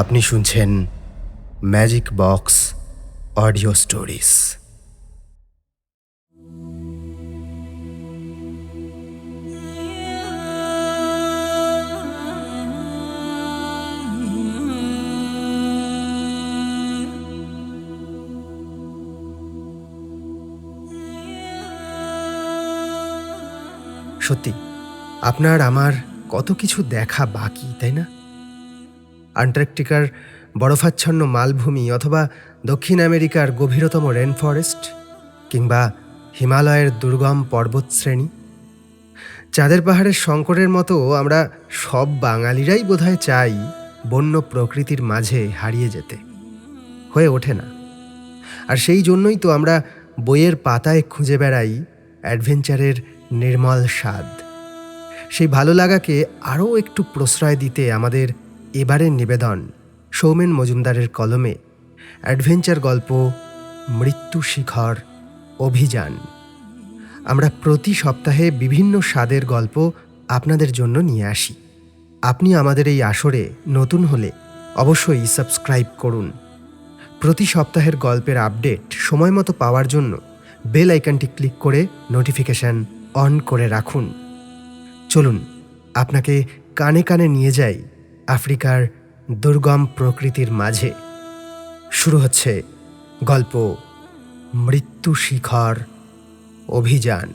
আপনি শুনছেন magic box audio stories. সত্যি আপনার আমার কত কিছু দেখা বাকি, তাই না? আন্টার্কটিকার বরফাচ্ছন্ন মালভূমি, অথবা দক্ষিণ আমেরিকার গভীরতম রেন ফরেস্ট, কিংবা হিমালয়ের দুর্গম পর্বতশ্রেণী। চাঁদের পাহাড়ের শঙ্করের মতো আমরা সব বাঙালিরাই বোধহয় চাই বন্য প্রকৃতির মাঝে হারিয়ে যেতে। হয়ে ওঠে না। আর সেই জন্যই তো আমরা বইয়ের পাতায় খুঁজে বেড়াই অ্যাডভেঞ্চারের নির্মল স্বাদ। সেই ভালো লাগাকে আরও একটু প্রশ্রয় দিতে আমাদের এবারের নিবেদন সৌমেন মজুমদারের কলমে অ্যাডভেঞ্চার গল্প মৃত্যু শিখর অভিযান। আমরা প্রতি সপ্তাহে বিভিন্ন স্বাদের গল্প আপনাদের জন্য নিয়ে আসি। আপনি আমাদের এই আসরে নতুন হলে অবশ্যই সাবস্ক্রাইব করুন। প্রতি সপ্তাহের গল্পের আপডেট সময় মতো পাওয়ার জন্য বেল আইকনটি ক্লিক করে নোটিফিকেশন অন করে রাখুন। চলুন আপনাকে কানে কানে নিয়ে যাই আফ্রিকার দুর্গম প্রকৃতির মাঝে। শুরু হচ্ছে গল্প মৃত্যু শিখর অভিযান।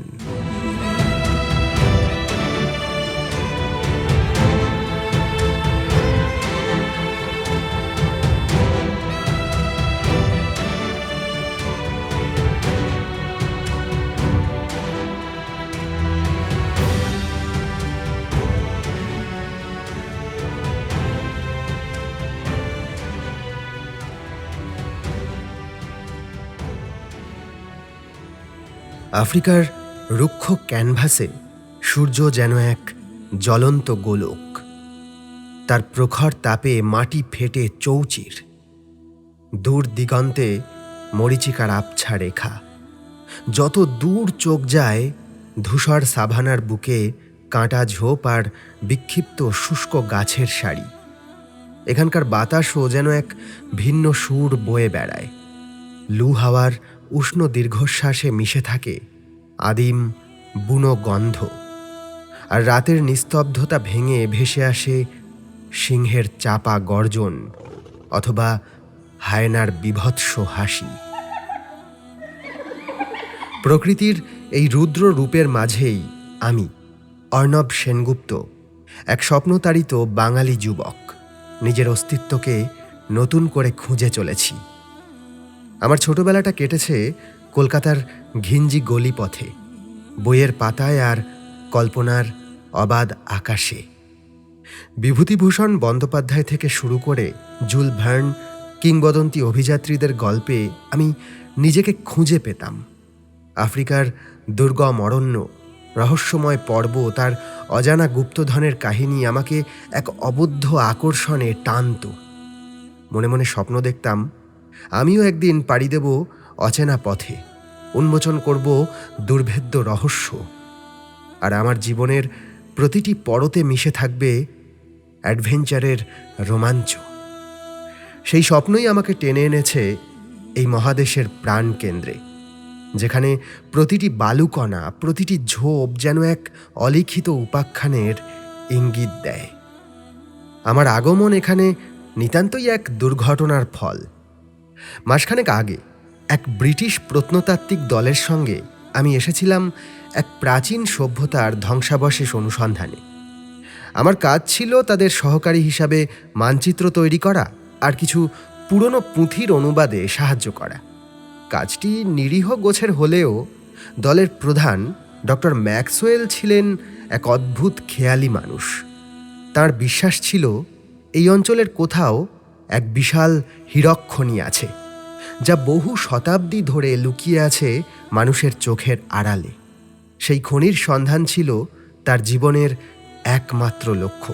আফ্রিকার রুক্ষ ক্যানভাসে সূর্য যেন এক জ্বলন্ত গোলক। তার প্রখর তাপে মাটি ফেটে চৌচির। দূর দিগন্তে মরীচিকার আবছা রেখা। যত দূর চোখ যায় ধূসর সাভানার বুকে কাঁটা ঝোপ আর বিক্ষিপ্ত শুষ্ক গাছের সারি। এখানকার বাতাসও যেন এক ভিন্ন সুর বয়ে বেড়ায়। লু হাওয়ার উষ্ণ দীর্ঘশ্বাসে মিশে থাকে আদিম বুনো গন্ধ। আর রাতের নিস্তব্ধতা ভেঙে ভেসে আসে সিংহের চাপা গর্জন অথবা হায়নার বীভৎস হাসি। প্রকৃতির এই রুদ্র রূপের মাঝেই আমি, অর্ণব সেনগুপ্ত, এক স্বপ্নতাড়িত বাঙালি যুবক, নিজের অস্তিত্বকে নতুন করে খুঁজে চলেছি। আমার ছোটবেলাটা কেটেছে কলকাতার ঘিঞ্জি গলি পথে, বইয়ের পাতায় আর কল্পনার অবাধ আকাশে। বিভূতিভূষণ বন্দ্যোপাধ্যায় থেকে শুরু করে জুল ভার্ন, কিংবদন্তি অভিযাত্রীদের গল্পে আমি নিজেকে খুঁজে পেতাম। আফ্রিকার দুর্গম অরণ্য, রহস্যময় পর্বত আর অজানা গুপ্তধনের কাহিনী আমাকে এক অবদ্ধ আকর্ষণে টানত। মনে মনে স্বপ্ন দেখতাম আমিও একদিন পাড়ি দেব অচেনা পথে, উন্মোচন করব দুর্ভেদ্য রহস্য। আর আমার জীবনের প্রতিটি পরতে মিশে থাকবে অ্যাডভেঞ্চারের রোমাঞ্চ। সেই স্বপ্নই আমাকে টেনে এনেছে এই মহাদেশের প্রাণকেন্দ্রে, যেখানে প্রতিটি বালুকণা, প্রতিটি ঝোপ যেন এক অলিখিত উপাখ্যানের ইঙ্গিত দেয়। আমার আগমন এখানে নিতান্তই এক দুর্ঘটনার ফল। মাসখানেক আগে এক ব্রিটিশ প্রত্নতাত্ত্বিক দলের সঙ্গে আমি এসেছিলাম এক প্রাচীন সভ্যতার ধ্বংসাবশেষ অনুসন্ধানে। আমার কাজ ছিল তাদের সহকারী হিসাবে মানচিত্র তৈরি করা আর কিছু পুরনো পুঁথির অনুবাদে সাহায্য করা। কাজটি নিরীহ গোছের হলেও দলের প্রধান ডক্টর ম্যাক্সওয়েল ছিলেন এক অদ্ভুত খেয়ালি মানুষ। তার বিশ্বাস ছিল এই অঞ্চলের কোথাও এক বিশাল হীরক খনি আছে, যা বহু শতাব্দী ধরে লুকিয়ে আছে মানুষের চোখের আড়ালে। সেই খনির সন্ধান ছিল তার জীবনের একমাত্র লক্ষ্য।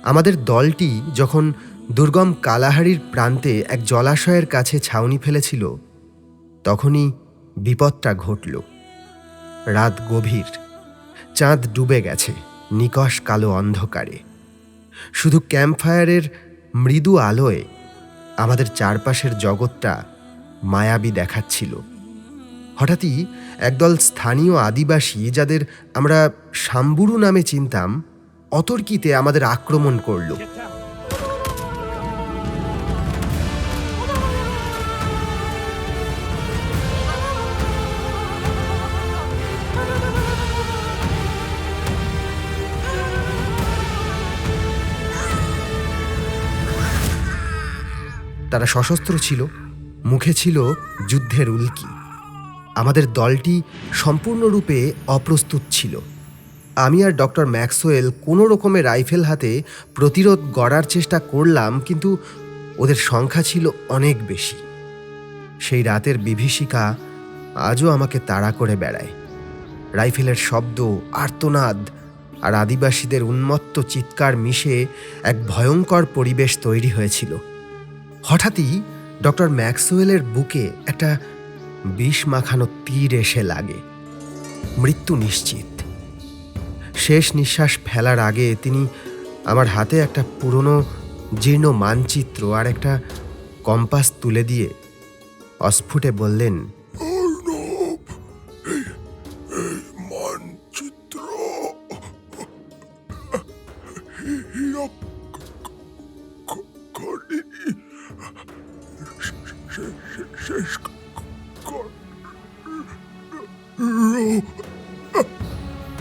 আমাদের দলটি যখন দুর্গম কালাহারির প্রান্তে এক জলাশয়ের কাছে ছাউনি ফেলেছিল, তখনই বিপদটা ঘটল। রাত গভীর, চাঁদ ডুবে গেছে নিকষ কালো অন্ধকারে। শুধু ক্যাম্পফায়ারের মৃদু আলোয় আমাদের চারপাশের জগৎটা মায়াবী দেখাচ্ছিল। হঠাৎই একদল স্থানীয় আদিবাসী, যাদের আমরা সাম্বুরু নামে চিনতাম, অতর্কিতে আমাদের আক্রমণ করল। তারা সশস্ত্র ছিল, মুখে ছিল যুদ্ধের উল্কি। আমাদের দলটি সম্পূর্ণরূপে অপ্রস্তুত ছিল। আমি আর ডক্টর ম্যাক্সওয়েল কোনো রকমে রাইফেল হাতে প্রতিরোধ গড়ার চেষ্টা করলাম, কিন্তু ওদের সংখ্যা ছিল অনেক বেশি। সেই রাতের বিভীষিকা আজও আমাকে তাড়া করে বেড়ায়। রাইফেলের শব্দ, আর্তনাদ আর আদিবাসীদের উন্মত্ত চিৎকার মিশে এক ভয়ঙ্কর পরিবেশ তৈরি হয়েছিল। হঠাৎই ডক্টর ম্যাক্সওয়েলের বুকে একটা বিষ মাখানো তীর এসে লাগে। মৃত্যু নিশ্চিত। শেষ নিঃশ্বাস ফেলার আগে তিনি আমার হাতে একটা পুরনো জীর্ণ মানচিত্র আর একটা কম্পাস তুলে দিয়ে অস্ফুটে বললেন, মানচিত্র শেষ কর।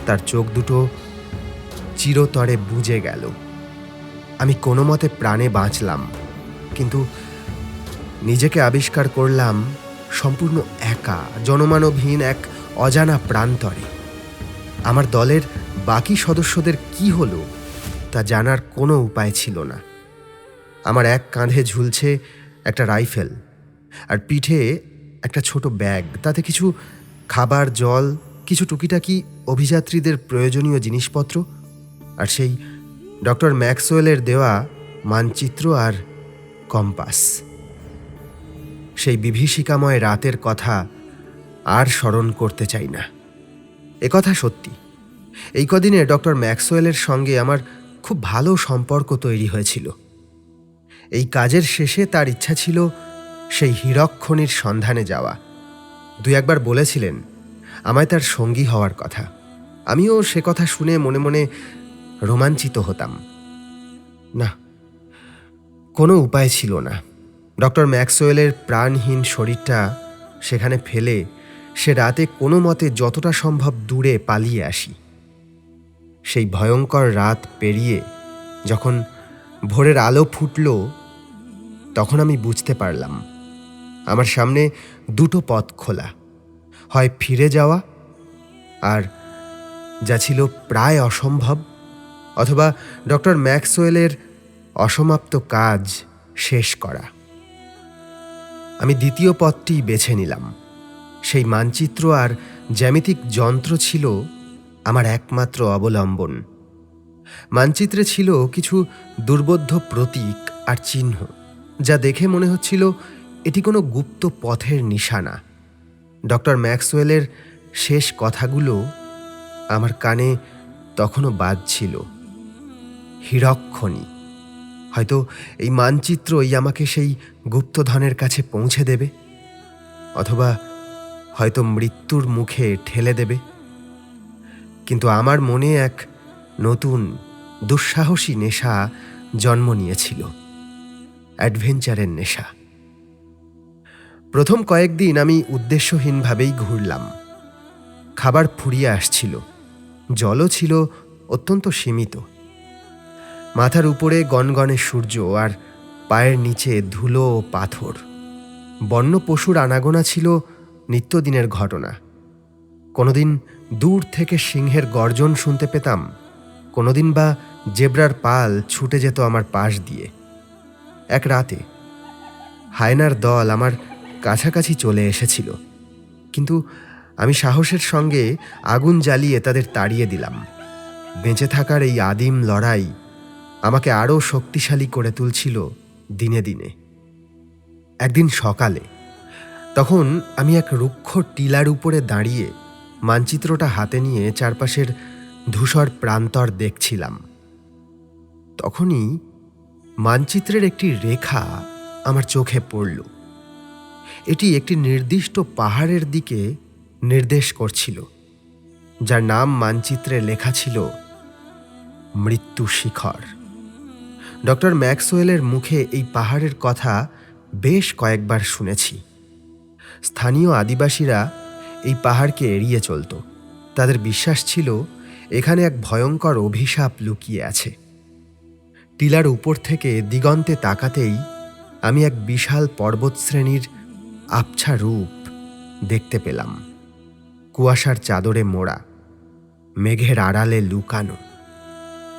তার চোখ দুটো চিরতরে বুজে গেল। আমি কোনো মতে প্রাণে বাঁচলাম, কিন্তু নিজেকে আবিষ্কার করলাম সম্পূর্ণ একা, জনমানবহীন এক অজানা প্রান্তরে। আমার দলের বাকি সদস্যদের কি হলো তা জানার কোনো উপায় ছিল না। আমার এক কাঁধে ঝুলছে একটা রাইফেল, আর পিঠে একটা ছোট ব্যাগ, তাতে কিছু খাবার, জল, কিছু টুকিটাকি অভিযাত্রীদের প্রয়োজনীয় জিনিসপত্র, আর সেই ডক্টর ম্যাক্সওয়েলের দেওয়া মানচিত্র আর কম্পাস। সেই বিভীষিকাময় রাতের কথা আর স্মরণ করতে চাই না। একথা সত্যি, এই কদিনে ডক্টর ম্যাক্সওয়েলের সঙ্গে আমার খুব ভালো সম্পর্ক তৈরি হয়েছিল। এই কাজের শেষে তার ইচ্ছা ছিল সেই হীরক খনির সন্ধানে যাওয়া। দুই একবার বলেছিলেন আমায় তার সঙ্গী হওয়ার কথা। আমিও সে কথা শুনে মনে মনে রোমাঞ্চিত হতাম। না, কোনো উপায় ছিল না। ডক্টর ম্যাক্সওয়েলের প্রাণহীন শরীরটা সেখানে ফেলে সে রাতে কোনো মতে যতটা সম্ভব দূরে পালিয়ে আসি। সেই ভয়ঙ্কর রাত পেরিয়ে যখন ভোরের আলো ফুটল, তখন আমি বুঝতে পারলাম আমার সামনে দুটো পথ খোলা। হয় ফিরে যাওয়া, আর যা ছিল প্রায় অসম্ভব, অথবা ডক্টর ম্যাক্সওয়েলের অসমাপ্ত কাজ শেষ করা। আমি দ্বিতীয় পথটি বেছে নিলাম। সেই মানচিত্র আর জ্যামিতিক যন্ত্র ছিল আমার একমাত্র অবলম্বন। মানচিত্রে ছিল কিছু দুর্বোধ্য প্রতীক আর চিহ্ন, যা দেখে মনে হচ্ছিল এটি কোনো গুপ্ত পথের নিশানা। ডক্টর ম্যাক্সওয়েলের শেষ কথাগুলো আমার কানে তখনও বাজছিল। হীরক খনি। হয়তো এই মানচিত্রই আমাকে সেই গুপ্তধনের কাছে পৌঁছে দেবে, অথবা হয়তো মৃত্যুর মুখে ঠেলে দেবে। কিন্তু আমার মনে এক নতুন দুঃসাহসী নেশা জন্ম নিয়েছিল, অ্যাডভেঞ্চারের নেশা। প্রথম কয়েকদিন আমি উদ্দেশ্যহীনভাবেই ঘুরলাম। খাবার ফুরিয়ে আসছিল, জলও ছিল অত্যন্ত সীমিত। মাথার উপরে গনগনে সূর্য, আর পায়ের নিচে ধুলো ও পাথর। বন্য পশুর আনাগোনা ছিল নিত্যদিনের ঘটনা। কোনোদিন দূর থেকে সিংহের গর্জন শুনতে পেতাম, কোনোদিন বা জেব্রার পাল ছুটে যেত আমার পাশ দিয়ে। এক রাতে হায়নার দল আমার কাছাকাছি চলে এসেছিল, কিন্তু আমি সাহসের সঙ্গে আগুন জ্বালিয়ে তাদের তাড়িয়ে দিলাম। বেঁচে থাকার এই আদিম লড়াই আমাকে আরও শক্তিশালী করে তুলছিল দিনে দিনে। একদিন সকালে, তখন আমি এক রুক্ষ টিলার উপরে দাঁড়িয়ে মানচিত্রটা হাতে নিয়ে চারপাশের ধূসর প্রান্তর দেখছিলাম। তখনই মানচিত্রের একটি রেখা আমার চোখে পড়ল। এটি একটি নির্দিষ্ট পাহাড়ের দিকে নির্দেশ করছিল, যার নাম মানচিত্রে লেখা ছিল মৃত্যু শিখর। ডক্টর ম্যাক্সওয়েলের মুখে এই পাহাড়ের কথা বেশ কয়েকবার শুনেছি। স্থানীয় আদিবাসীরা এই পাহাড়কে এড়িয়ে চলত। তাদের বিশ্বাস ছিল এখানে এক ভয়ঙ্কর অভিশাপ লুকিয়ে আছে। টিলার উপর থেকে দিগন্তে তাকাতেই আমি এক বিশাল পর্বতশ্রেণীর আবছা রূপ দেখতে পেলাম, কুয়াশার চাদরে মোড়া, মেঘের আড়ালে লুকানো।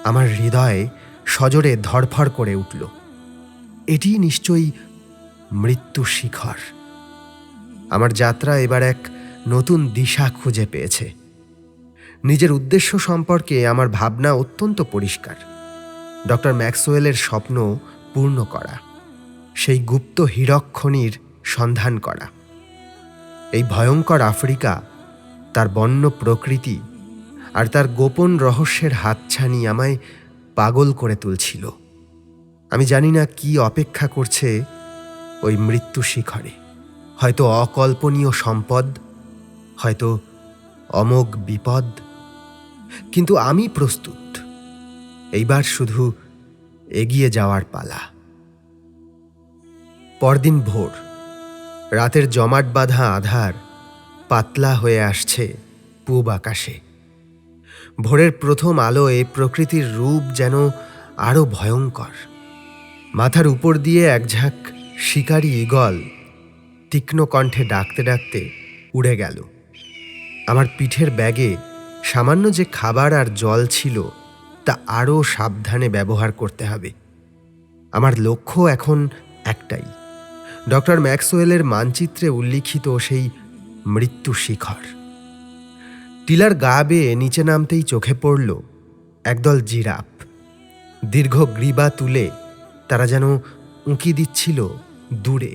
আমার হৃদয়ে সজোরে ধড়ফড় করে উঠল। এটি নিশ্চয়ই মৃত্যু শিখর। আমার যাত্রা এবার এক নতুন দিশা খুঁজে পেয়েছে। নিজের উদ্দেশ্য সম্পর্কে আমার ভাবনা অত্যন্ত পরিষ্কার। ডক্টর ম্যাক্সওয়েলের স্বপ্ন পূর্ণ করা, সেই গুপ্ত হীরক খনির সন্ধান করা। এই ভয়ঙ্কর আফ্রিকা, তার বন্য প্রকৃতি আর তার গোপন রহস্যের হাতছানি আমায় পাগল করে তুলছিল। আমি জানি না কি অপেক্ষা করছে ওই মৃত্যু শিখরে। হয়তো অকল্পনীয় সম্পদ, হয়তো অমোঘ বিপদ, কিন্তু আমি প্রস্তুত। এইবার শুধু এগিয়ে যাওয়ার পালা। পরদিন ভোর, রাতের জমাট বাঁধা আধার পাতলা হয়ে আসছে পূব আকাশে। ভোরের প্রথম আলোয় প্রকৃতির রূপ যেন আরো ভয়ঙ্কর। মাথার উপর দিয়ে একঝাঁক শিকারী ঈগল তীক্ষ্ণ কণ্ঠে ডাকতে ডাকতে উড়ে গেল। আমার পিঠের ব্যাগে সামান্য যে খাবার আর জল ছিল তা আরও সাবধানে ব্যবহার করতে হবে। আমার লক্ষ্য এখন একটাই, ডক্টর ম্যাক্সওয়েলের মানচিত্রে উল্লিখিত সেই মৃত্যু শিখর। টিলার গা বেয়ে নিচে নামতেই চোখে পড়ল একদল জিরাফ। দীর্ঘ গ্রীবা তুলে তারা যেন উঁকি দিচ্ছিল দূরে,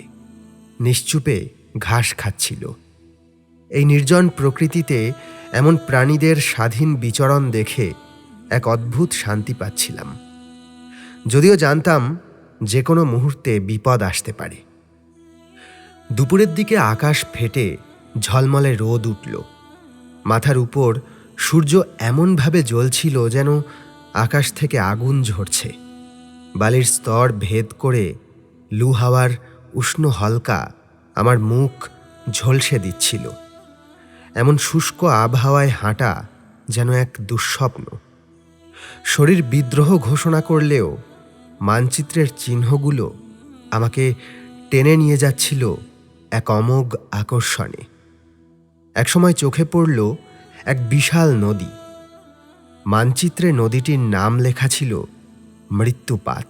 নিশ্চুপে ঘাস খাচ্ছিল। এই নির্জন প্রকৃতিতে এমন প্রাণীদের স্বাধীন বিচরণ দেখে এক অদ্ভুত শান্তি পাচ্ছিলাম, যদিও জানতাম যে কোনো মুহূর্তে বিপদ আসতে পারে। দুপুরের দিকে আকাশ ফেটে ঝলমলে রোদ উঠল। মাথার উপর সূর্য এমনভাবে জ্বলছিল যেন আকাশ থেকে আগুন ঝরছে। বালির স্তর ভেদ করে লু হাওয়ার উষ্ণ হলকা আমার মুখ ঝলসে দিচ্ছিল। এমন শুষ্ক আবহাওয়ায় হাঁটা যেন এক দুঃস্বপ্ন। শরীর বিদ্রোহ ঘোষণা করলেও মানচিত্রের চিহ্নগুলো আমাকে টেনে নিয়ে যাচ্ছিল এক অমোঘ আকর্ষণে। একসময় চোখে পড়ল এক বিশাল নদী। মানচিত্রে নদীটির নাম লেখা ছিল মৃত্যুপাত।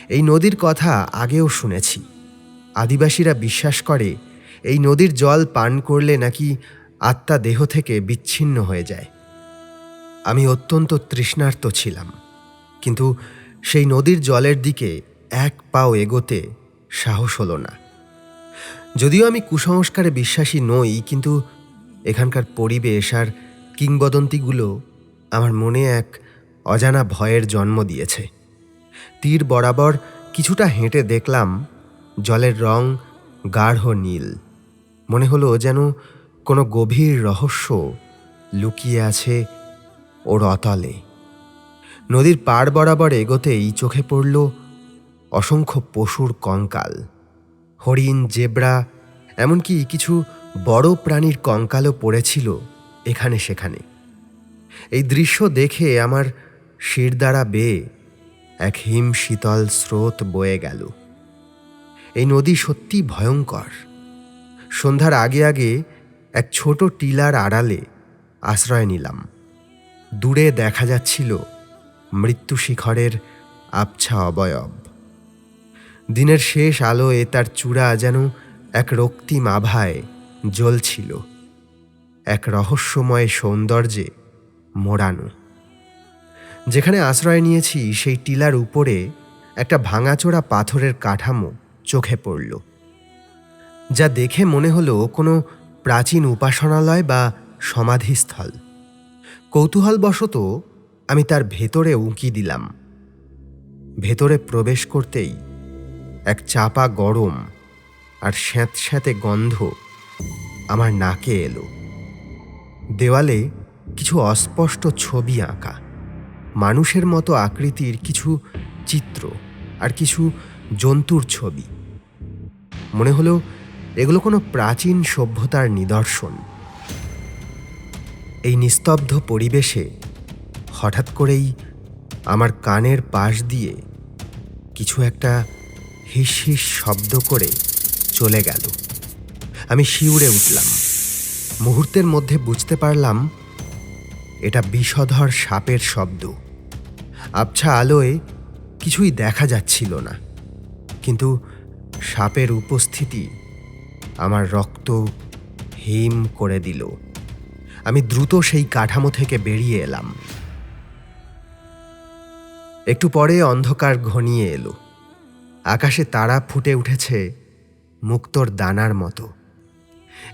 এই নদীর কথা আগেও শুনেছি। আদিবাসীরা বিশ্বাস করে এই নদীর জল পান করলে নাকি আত্মা দেহ থেকে বিচ্ছিন্ন হয়ে যায়। আমি অত্যন্ত তৃষ্ণার্ত ছিলাম, কিন্তু সেই নদীর জলের দিকে এক পাও এগোতে সাহস হলো না। যদিও আমি কুসংস্কারে বিশ্বাসী নই, কিন্তু এখানকার পরিবেশ আর কিংবদন্তিগুলো আমার মনে এক অজানা ভয়ের জন্ম দিয়েছে। তীর বরাবর কিছুটা হেঁটে দেখলাম জলের রং গাঢ় নীল। মনে হলো যেন কোনো গভীর রহস্য লুকিয়ে আছে ওর অতলে। নদীর পাড় বরাবর এগোতেই চোখে পড়ল অসংখ্য পশুর কঙ্কাল, হরিণ, জেব্রা, এমনকি কিছু বড় প্রাণীর কঙ্কালও পড়েছিল এখানে সেখানে। এই দৃশ্য দেখে আমার শিরদাঁড়া বেয়ে এক হিম শীতল স্রোত বয়ে গেল। এই নদী সত্যি ভয়ঙ্কর। সন্ধ্যার আগে আগে এক ছোট টিলার আড়ালে আশ্রয় নিলাম। দূরে দেখা যাচ্ছিল মৃত্যু শিখরের আবছা অবয়ব। দিনের শেষ আলোয় তার চূড়া যেন এক রক্তিম আভায় জ্বলছিল, এক রহস্যময় সৌন্দর্যে মোড়ানো। যেখানে আশ্রয় নিয়েছি সেই টিলার উপরে একটা ভাঙাচোরা পাথরের কাঠামো চোখে পড়ল, যা দেখে মনে হলো কোনো প্রাচীন উপাসনালয় বা সমাধিস্থল। কৌতূহলবশত আমি তার ভেতরে উঁকি দিলাম। ভেতরে প্রবেশ করতেই এক চাপা গরম আর স্যাঁতস্যাঁতে গন্ধ আমার নাকে এলো। দেওয়ালে কিছু অস্পষ্ট ছবি আঁকা, মানুষের মতো আকৃতির কিছু চিত্র আর কিছু জন্তুর ছবি। মনে হলো এগুলো কোনো প্রাচীন সভ্যতার নিদর্শন। এই নিস্তব্ধ পরিবেশে হঠাৎ করেই আমার কানের পাশ দিয়ে কিছু একটা হিস হিস শব্দ করে চলে গেল। আমি শিউরে উঠলাম। মুহূর্তের মধ্যে বুঝতে পারলাম এটা বিষধর সাপের শব্দ। আবছা আলোয় কিছুই দেখা যাচ্ছিল না, কিন্তু সাপের উপস্থিতি আমার রক্ত হিম করে দিল। আমি দ্রুত সেই কাঠামো থেকে বেরিয়ে এলাম। একটু পরে অন্ধকার ঘনিয়ে এলো। আকাশে তারা ফুটে উঠেছে মুক্তোর দানার মতো।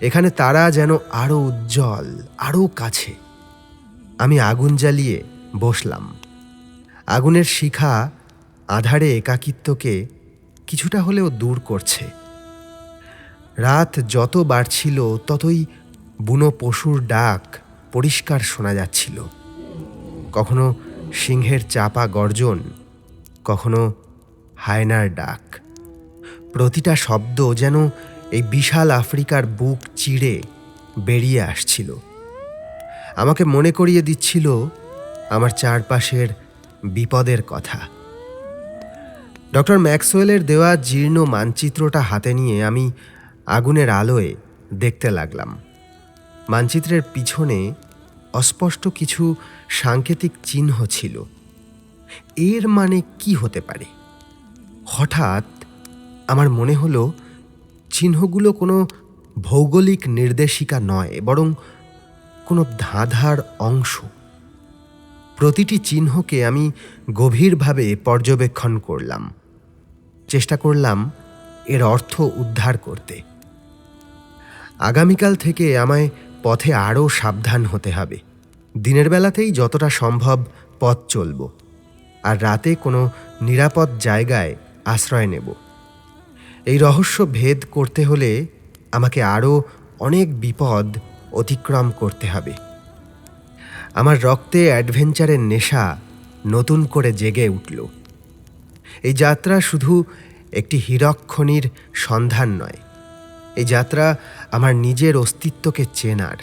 এখানে তারা যেন আরো উজ্জ্বল, আরো কাছে। আমি আগুন জ্বালিয়ে বসলাম। আগুনের শিখা আঁধারে একাকিত্বকে কিছুটা হলেও দূর করছে। রাত যত বাড়ছিল ততই বুনো পশুর ডাক পরিষ্কার শোনা যাচ্ছিল। কখনো সিংহের চাপা গর্জন, কখনো হায়নার ডাক। প্রতিটা শব্দ যেন এই বিশাল আফ্রিকার বুক চিরে বেরিয়ে আসছিল। আমাকে মনে করিয়ে দিচ্ছিল আমার চারপাশের বিপদের কথা। ডক্টর ম্যাক্সওয়েলের দেওয়া জীর্ণ মানচিত্রটা হাতে নিয়ে আমি আগুনের আলোয় দেখতে লাগলাম। মানচিত্রের পিছনে অস্পষ্ট কিছু সাংকেতিক চিহ্ন ছিল। এর মানে কি হতে পারে? হঠাৎ আমার মনে হলো চিহ্নগুলো কোনো ভৌগোলিক নির্দেশিকা নয়, বরং কোনো ধাঁধার অংশ। প্রতিটি চিহ্নকে আমি গভীরভাবে পর্যবেক্ষণ করলাম, চেষ্টা করলাম এর অর্থ উদ্ধার করতে। আগামীকাল থেকে আমায় পথে আরও সাবধান হতে হবে। দিনের বেলাতেই যতটা সম্ভব পথ চলব, আর রাতে কোনো নিরাপদ জায়গায় আশ্রয় নেব। এই রহস্য ভেদ করতে হলে আমাকে আরও অনেক বিপদ অতিক্রম করতে হবে। আমার রক্তে অ্যাডভেঞ্চারের নেশা নতুন করে জেগে উঠল। এই যাত্রা শুধু একটি হীরক খনির সন্ধান নয়, এই যাত্রা আমার নিজের অস্তিত্বকে চেনার,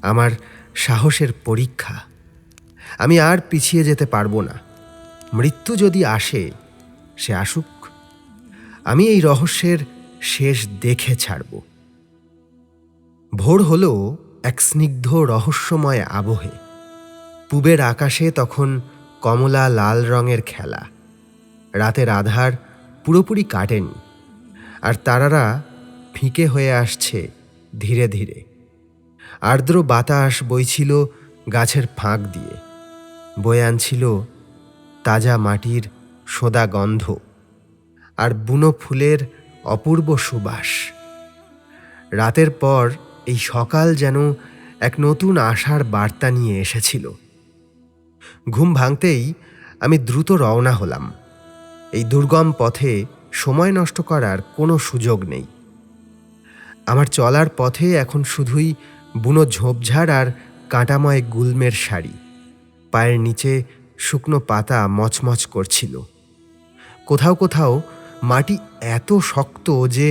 আমার সাহসের পরীক্ষা। আমি আর পিছিয়ে যেতে পারবো না। মৃত্যু যদি আসে, সে আসুক। আমি এই রহস্যের শেষ দেখে ছাড়ব। ভোর হলো এক স্নিগ্ধ রহস্যময় আবহে। পূবের আকাশে তখন কমলা লাল রঙের খেলা। রাতের আধার পুরোপুরি কাটেনি, আর তারারা ফিকে হয়ে আসছে ধীরে ধীরে। আর্দ্র বাতাস বইছিল গাছের ফাঁক দিয়ে, বয়ে আনছিল তাজা মাটির সোদা গন্ধ আর বুনো ফুলের অপূর্ব সুবাস। রাতের পর এই সকাল যেন এক নতুন আশার বার্তা নিয়ে এসেছিল। ঘুম ভাঙতেই আমি দ্রুত রওনা হলাম। এই দুর্গম পথে সময় নষ্ট করার কোনো সুযোগ নেই। আমার চলার পথে এখন শুধুই বুনো ঝোপঝাড় আর কাঁটাময় গুল্মের সারি। পায়ের নিচে শুকনো পাতা মচমচ করছিল। কোথাও কোথাও মাটি এত শক্ত যে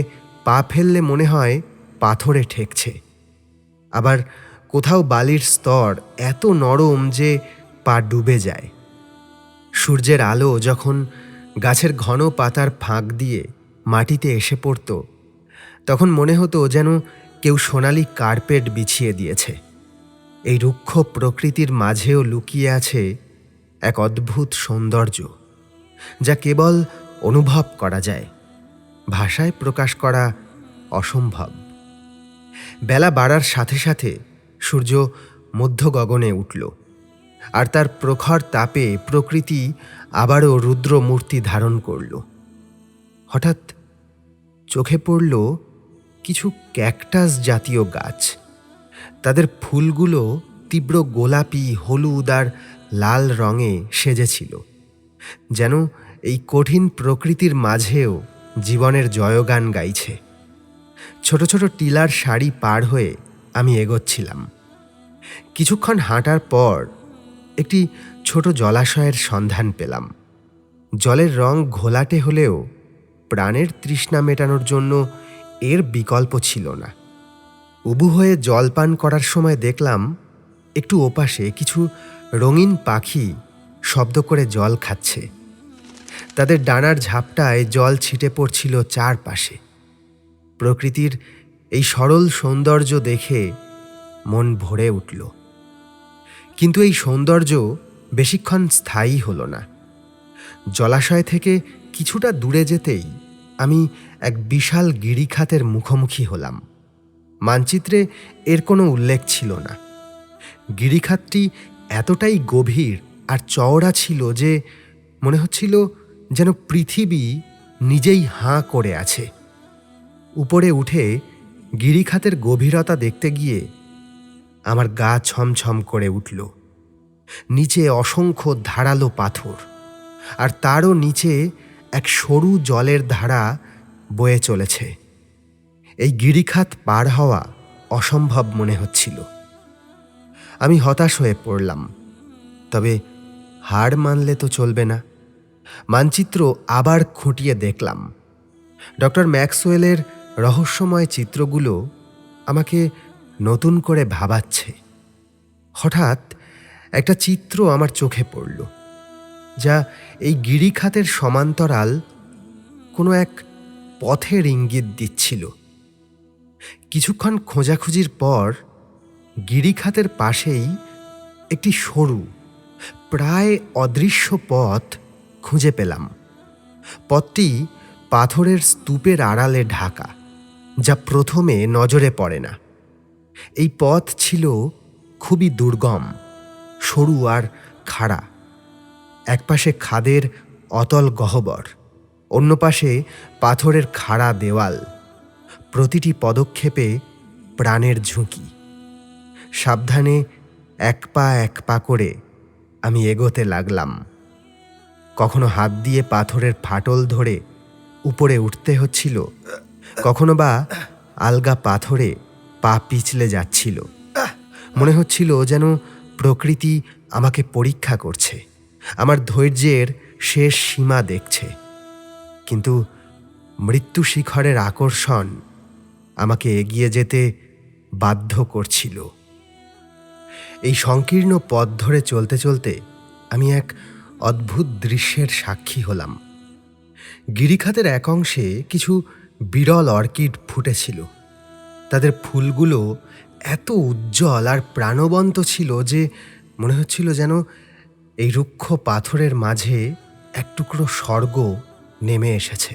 পা ফেললে মনে হয় পাথরে ঠেকছে। আবার কোথাও বালির স্তর এত নরম যে পা ডুবে যায়। সূর্যের আলো যখন গাছের ঘন পাতার ফাঁক দিয়ে মাটিতে এসে পড়ত, তখন মনে হতো যেন কেউ সোনালি কার্পেট বিছিয়ে দিয়েছে। এই রুক্ষ প্রকৃতির মাঝেও লুকিয়ে আছে এক অদ্ভুত সৌন্দর্য, যা কেবল অনুভব করা যায়, ভাষায় প্রকাশ করা অসম্ভব। বেলা বাড়ার সাথে সাথে সূর্য মধ্য গগনে উঠল, আর তার প্রখর তাপে প্রকৃতি আবারও রুদ্র মূর্তি ধারণ করল। হঠাৎ চোখে পড়ল কিছু ক্যাকটাস জাতীয় গাছ। তাদের ফুলগুলো তীব্র গোলাপি, হলুদ আর লাল রঙে সেজেছিল, যেন এই কঠিন প্রকৃতির মাঝেও জীবনের জয়গান গাইছে। ছোট ছোট টিলার সারি পার হয়ে আমি এগোচ্ছিলাম। কিছুক্ষণ হাঁটার পর একটি ছোট জলাশয়ের সন্ধান পেলাম। জলের রং ঘোলাটে হলেও প্রাণের তৃষ্ণা মেটানোর জন্য এর বিকল্প ছিল না। উবু হয়ে জল পান করার সময় দেখলাম একটু ওপাশে কিছু রঙিন পাখি শব্দ করে জল খাচ্ছে। তাদের ডানার ঝাপটায় জল ছিটে পড়ছিল চারপাশে। প্রকৃতির এই সরল সৌন্দর্য দেখে মন ভরে উঠল। কিন্তু এই সৌন্দর্য বেশিক্ষণ স্থায়ী হলো না। জলাশয় থেকে কিছুটা দূরে যেতেই আমি এক বিশাল গিরিখাতের মুখোমুখি হলাম। মানচিত্রে এর কোনো উল্লেখ ছিল না। গিরিখাতটি এতটাই গভীর আর চওড়া ছিল যে মনে হচ্ছিল যেন পৃথিবী নিজেই হাঁ করে আছে। উপরে উঠে গিরিখাতের গভীরতা দেখতে গিয়ে আমার গা ছমছম করে উঠল। নিচে অসংখ্য ধারালো পাথর, আর তারও নিচে এক সরু জলের ধারা বয়ে চলেছে। এই গিরিখাত পার হওয়া অসম্ভব মনে হচ্ছিল। আমি হতাশ হয়ে পড়লাম। তবে হার মানলে তো চলবে না। মানচিত্র আবার খুঁটিয়ে দেখলাম। ডক্টর ম্যাক্সওয়েলের রহস্যময় চিত্রগুলো আমাকে নতুন করে ভাবাচ্ছে। হঠাৎ একটা চিত্র আমার চোখে পড়ল, যা এই গিরিখাতের সমান্তরাল কোনো এক পথের ইঙ্গিত দিচ্ছিল। কিছুক্ষণ খোঁজাখুঁজির পর গিরিখাতের পাশেই একটি সরু, প্রায় অদৃশ্য পথ খুঁজে পেলাম। পথটি পাথরের স্তূপের আড়ালে ঢাকা, যা প্রথমে নজরে পড়ে না। এই পথ ছিল খুবই দুর্গম, সরু আর খাড়া। একপাশে খাদের অতল গহ্বর, অন্য পাশে পাথরের খাড়া দেওয়াল। প্রতিটি পদক্ষেপে প্রাণের ঝুঁকি। সাবধানে এক পা করে আমি এগোতে লাগলাম। কখনো হাত দিয়ে পাথরের ফাটল ধরে উপরে উঠতে হচ্ছিল, কখনো বা আলগা পাথরে পা পিছলে যাচ্ছিল। মনে হচ্ছিল যেন প্রকৃতি আমাকে পরীক্ষা করছে, আমার ধৈর্যের শেষ সীমা দেখছে। কিন্তু মৃত্যু শিখরের আকর্ষণ আমাকে এগিয়ে যেতে বাধ্য করছিল। এই সংকীর্ণ পথ ধরে চলতে চলতে আমি এক অদ্ভুত দৃশ্যের সাক্ষী হলাম। গিরিখাতের এক অংশে কিছু বিরল অর্কিড ফুটেছিল। তাদের ফুলগুলো এত উজ্জ্বল আর প্রাণবন্ত ছিল যে মনে হচ্ছিল যেন এই রুক্ষ পাথরের মাঝে এক টুকরো স্বর্গ নেমে এসেছে।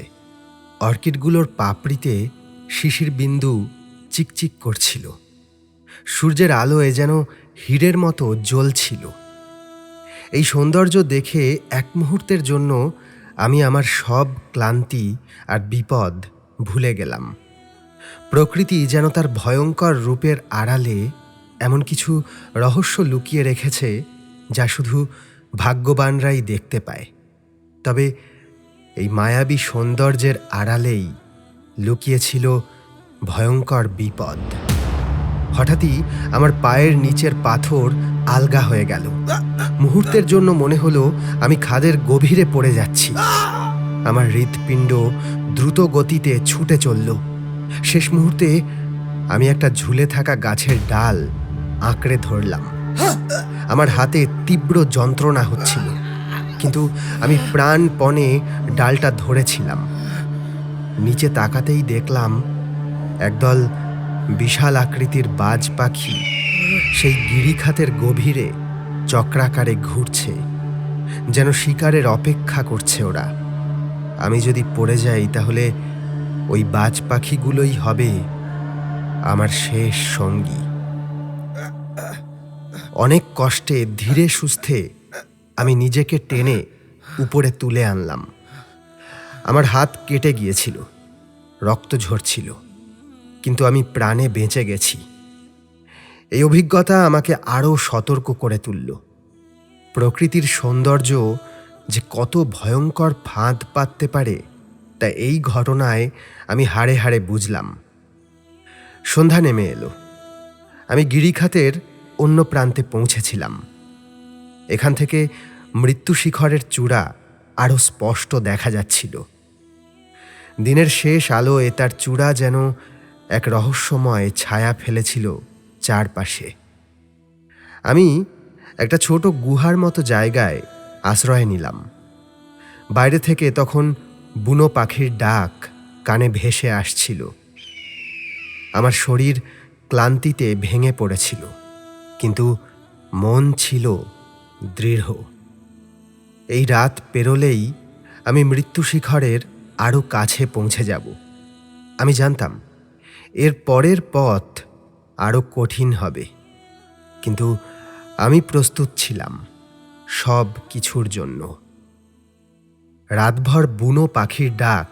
অর্কিডগুলোর পাপড়িতে শিশির বিন্দু চিকচিক করছিল। সূর্যের আলোয় যেন হীরের মতো জ্বলছিল। এই সৌন্দর্য দেখে এক মুহূর্তের জন্য আমি আমার সব ক্লান্তি আর বিপদ ভুলে গেলাম। প্রকৃতি যেন তার ভয়ঙ্কর রূপের আড়ালে এমন কিছু রহস্য লুকিয়ে রেখেছে যা শুধু ভাগ্যবানরাই দেখতে পায়। তবে এই মায়াবী সৌন্দর্যের আড়ালেই লুকিয়েছিল ভয়ঙ্কর বিপদ। হঠাৎই আমার পায়ের নিচের পাথর আলগা হয়ে গেল। মুহূর্তের জন্য মনে হলো আমি খাদের গভীরে পড়ে যাচ্ছি। আমার হৃৎপিণ্ড দ্রুত গতিতে ছুটে চলল। শেষ মুহূর্তে আমি একটা ঝুলে থাকা গাছের ডাল আঁকড়ে ধরলাম। আমার হাতে তীব্র যন্ত্রণা হচ্ছিল, কিন্তু আমি প্রাণপণে ডালটা ধরেছিলাম। নিচে তাকাতেই দেখলাম একদল বিশাল আকৃতির বাজ পাখি সেই গিরিখাতের গভীরে চক্রাকারে ঘুরছে, যেন শিকারের অপেক্ষা করছে ওরা। আমি যদি পড়ে যাই তাহলে ওই বাজ পাখিগুলোই হবে আমার শেষ সঙ্গী। অনেক কষ্টে ধীরে সুস্থে আমি নিজেকে টেনে উপরে তুলে আনলাম। আমার হাত কেটে গিয়েছিল, রক্ত ঝরছিল, কিন্তু আমি প্রাণে বেঁচে গেছি। এই অভিজ্ঞতা আমাকে আরও সতর্ক করে তুলল। প্রকৃতির সৌন্দর্য যে কত ভয়ঙ্কর ফাঁদ পাততে পারে তা এই ঘটনায় আমি হাড়ে হাড়ে বুঝলাম। সন্ধ্যা নেমে এলো। আমি গিরিখাতের অন্য প্রান্তে পৌঁছেছিলাম। এখান থেকে মৃত্যু শিখরের চূড়া আরও স্পষ্ট দেখা যাচ্ছিল। দিনের শেষ আলোয় তার চূড়া যেন এক রহস্যময় ছায়া ফেলেছিল চারপাশে। আমি একটা ছোট গুহার মতো জায়গায় আশ্রয় নিলাম। বাইরে থেকে তখন বুনো পাখির ডাক কানে ভেসে আসছিল। আমার শরীর ক্লান্তিতে ভেঙে পড়েছিল, কিন্তু মন ছিল দৃঢ়। এই রাত পেরোলেই আমি মৃত্যু শিখরের আরও কাছে পৌঁছে যাব। আমি জানতাম এর পরের পথ আরও কঠিন হবে, কিন্তু আমি প্রস্তুত ছিলাম সব কিছুর জন্য। রাতভর বুনো পাখির ডাক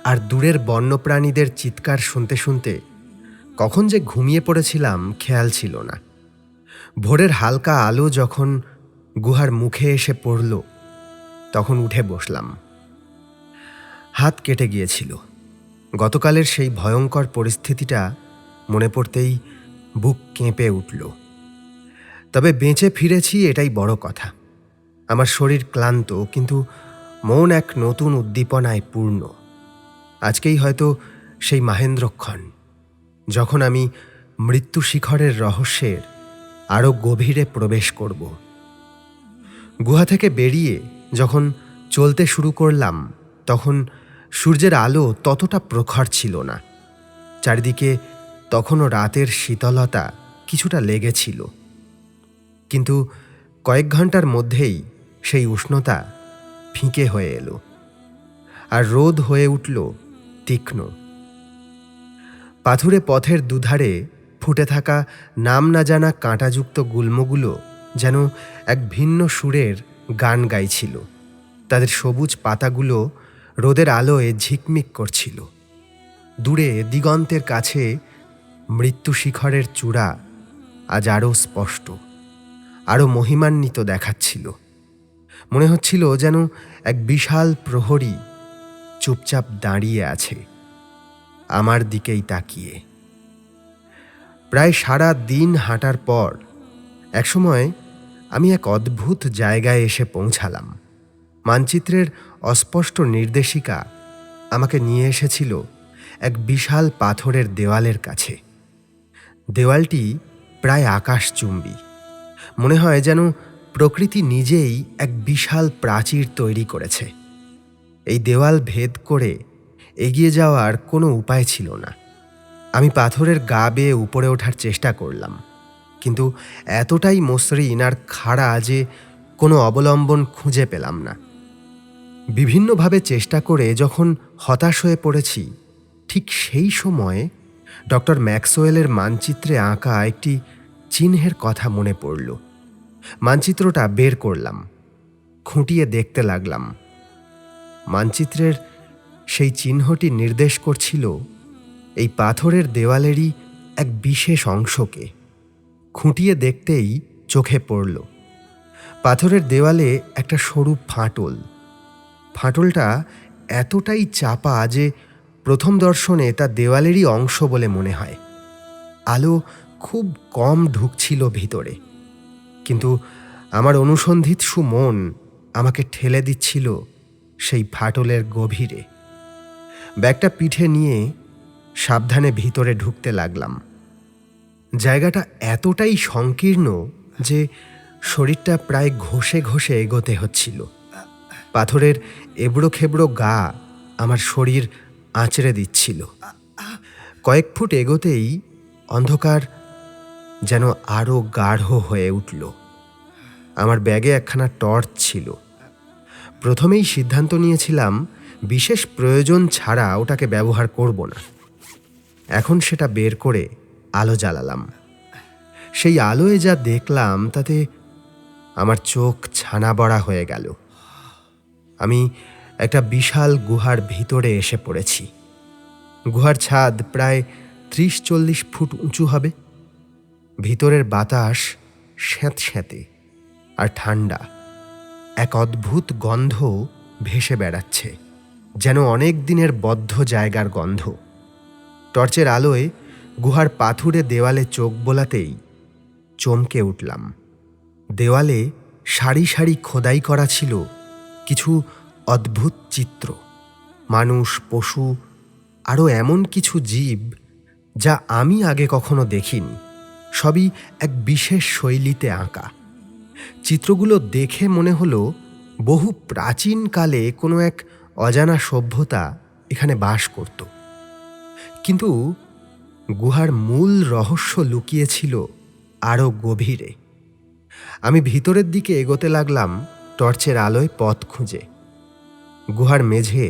আর দূরের বন্যপ্রাণীদের চিৎকার শুনতে শুনতে কখন যে ঘুমিয়ে পড়েছিলাম খেয়াল ছিল না। ভোরের হালকা আলো যখন গুহার মুখে এসে পড়ল, তখন উঠে বসলাম। হাত কেটে গিয়েছিল। গতকালের সেই ভয়ঙ্কর পরিস্থিতিটা মনে পড়তেই বুক কেঁপে উঠল। তবে বেঁচে ফিরেছি, এটাই বড় কথা। আমার শরীর ক্লান্ত, কিন্তু মন এক নতুন উদ্দীপনায় পূর্ণ। আজকেই হয়তো সেই মাহেন্দ্রক্ষণ, যখন আমি মৃত্যু শিখরের রহস্যের আরও গভীরে প্রবেশ করব। গুহা থেকে বেরিয়ে যখন চলতে শুরু করলাম, তখন সূর্যের আলো ততটা প্রখর ছিল না। চারিদিকে তখনও রাতের শীতলতা কিছুটা লেগেছিল, কিন্তু কয়েক ঘন্টার মধ্যেই সেই উষ্ণতা ফিকে হয়ে এলো, আর রোদ হয়ে উঠল তীক্ষ্ণ। পাথুরে পথের দুধারে ফুটে থাকা নাম না জানা কাঁটাযুক্ত গুল্মগুলো যেন এক ভিন্ন সুরের গান গাইছিল। তাদের সবুজ পাতাগুলো রোদের আলোয় ঝিকমিক করছিল। দূরে দিগন্তের কাছে মৃত্যু শিখরের চূড়া আজ আরও স্পষ্ট, আরও মহিমান্বিত দেখাচ্ছিল। মনে হচ্ছিল যেন এক বিশাল প্রহরী চুপচাপ দাঁড়িয়ে আছে আমার দিকেই তাকিয়ে। প্রায় সারা দিন হাঁটার পর একসময় আমি এক অদ্ভুত জায়গায় এসে পৌঁছালাম। মানচিত্রের অস্পষ্ট নির্দেশিকা আমাকে নিয়ে এসেছিল এক বিশাল পাথরের দেওয়ালের কাছে। দেওয়ালটি প্রায় আকাশচুম্বী। মনে হয় যেন প্রকৃতি নিজেই এক বিশাল প্রাচীর তৈরি করেছে। এই দেওয়াল ভেদ করে এগিয়ে যাওয়ার কোনো উপায় ছিল না। আমি পাথরের গা বেয়ে উপরে ওঠার চেষ্টা করলাম, কিন্তু এতটাই মসৃণ আর খাড়া যে কোনো অবলম্বন খুঁজে পেলাম না। বিভিন্নভাবে চেষ্টা করে যখন হতাশ হয়ে পড়েছি, ঠিক সেই সময়ে ডক্টর ম্যাক্সওয়েলের মানচিত্রে আঁকা একটি চিহ্নের কথা মনে পড়ল। মানচিত্রটা বের করলাম, খুঁটিয়ে দেখতে লাগলাম। মানচিত্রের সেই চিহ্নটি নির্দেশ করছিল এই পাথরের দেওয়ালেরই এক বিশেষ অংশকে। খুঁটিয়ে দেখতেই চোখে পড়ল পাথরের দেওয়ালে একটা সরু ফাটল। ফাটলটা এতটাই চাপা যে প্রথম দর্শনে তা দেওয়ালেরই অংশ বলে মনে হয়। আলো খুব কম ঢুকছিল ভিতরে, কিন্তু আমার অনুসন্ধিৎসু মন আমাকে ঠেলে দিচ্ছিল সেই ফাটলের গভীরে। ব্যাগটা পিঠে নিয়ে সাবধানে ভিতরে ঢুকতে লাগলাম। জায়গাটা এতটাই সংকীর্ণ যে শরীরটা প্রায় ঘষে ঘষে এগোতে হচ্ছিল। পাথরের এবড়ো খেবড়ো গা আমার শরীর আঁচড়ে দিচ্ছিল। কয়েক ফুট এগোতেই অন্ধকার যেন আরও গাঢ় হয়ে উঠল। আমার ব্যাগে একখানা টর্চ ছিল। প্রথমেই সিদ্ধান্ত নিয়েছিলাম বিশেষ প্রয়োজন ছাড়া ওটাকে ব্যবহার করব না। এখন সেটা বের করে আলো জ্বালালাম। সেই আলোয় যা দেখলাম তাতে আমার চোখ ছানা বড়া হয়ে গেল। আমি একটা বিশাল গুহার ভিতরে এসে পড়েছি। গুহার ছাদ প্রায় 30-40 ফুট উঁচু হবে। ভিতরের বাতাস স্যাঁতস্যাঁতে আর ঠান্ডা। এক অদ্ভুত গন্ধ ভেসে বেড়াচ্ছে, যেন অনেক দিনের বদ্ধ জায়গার গন্ধ। টর্চের আলোয় গুহার পাথুরে দেওয়ালে চোখ বোলাতেই চমকে উঠলাম। দেওয়ালে সারি সারি খোদাই করা ছিল কিছু অদ্ভুত চিত্র, মানুষ, পশু, আরও এমন কিছু জীব যা আমি আগে কখনো দেখিনি। সবই এক বিশেষ শৈলীতে আঁকা। চিত্রগুলো দেখে মনে হলো বহু প্রাচীনকালে কোনো এক অজানা সভ্যতা এখানে বাস করত। কিন্তু গুহার মূল রহস্য লুকিয়েছিল আরও গভীরে। আমি ভিতরের দিকে এগোতে লাগলাম, টর্চের আলোয় পথ খুঁজে। গুহার মেঝে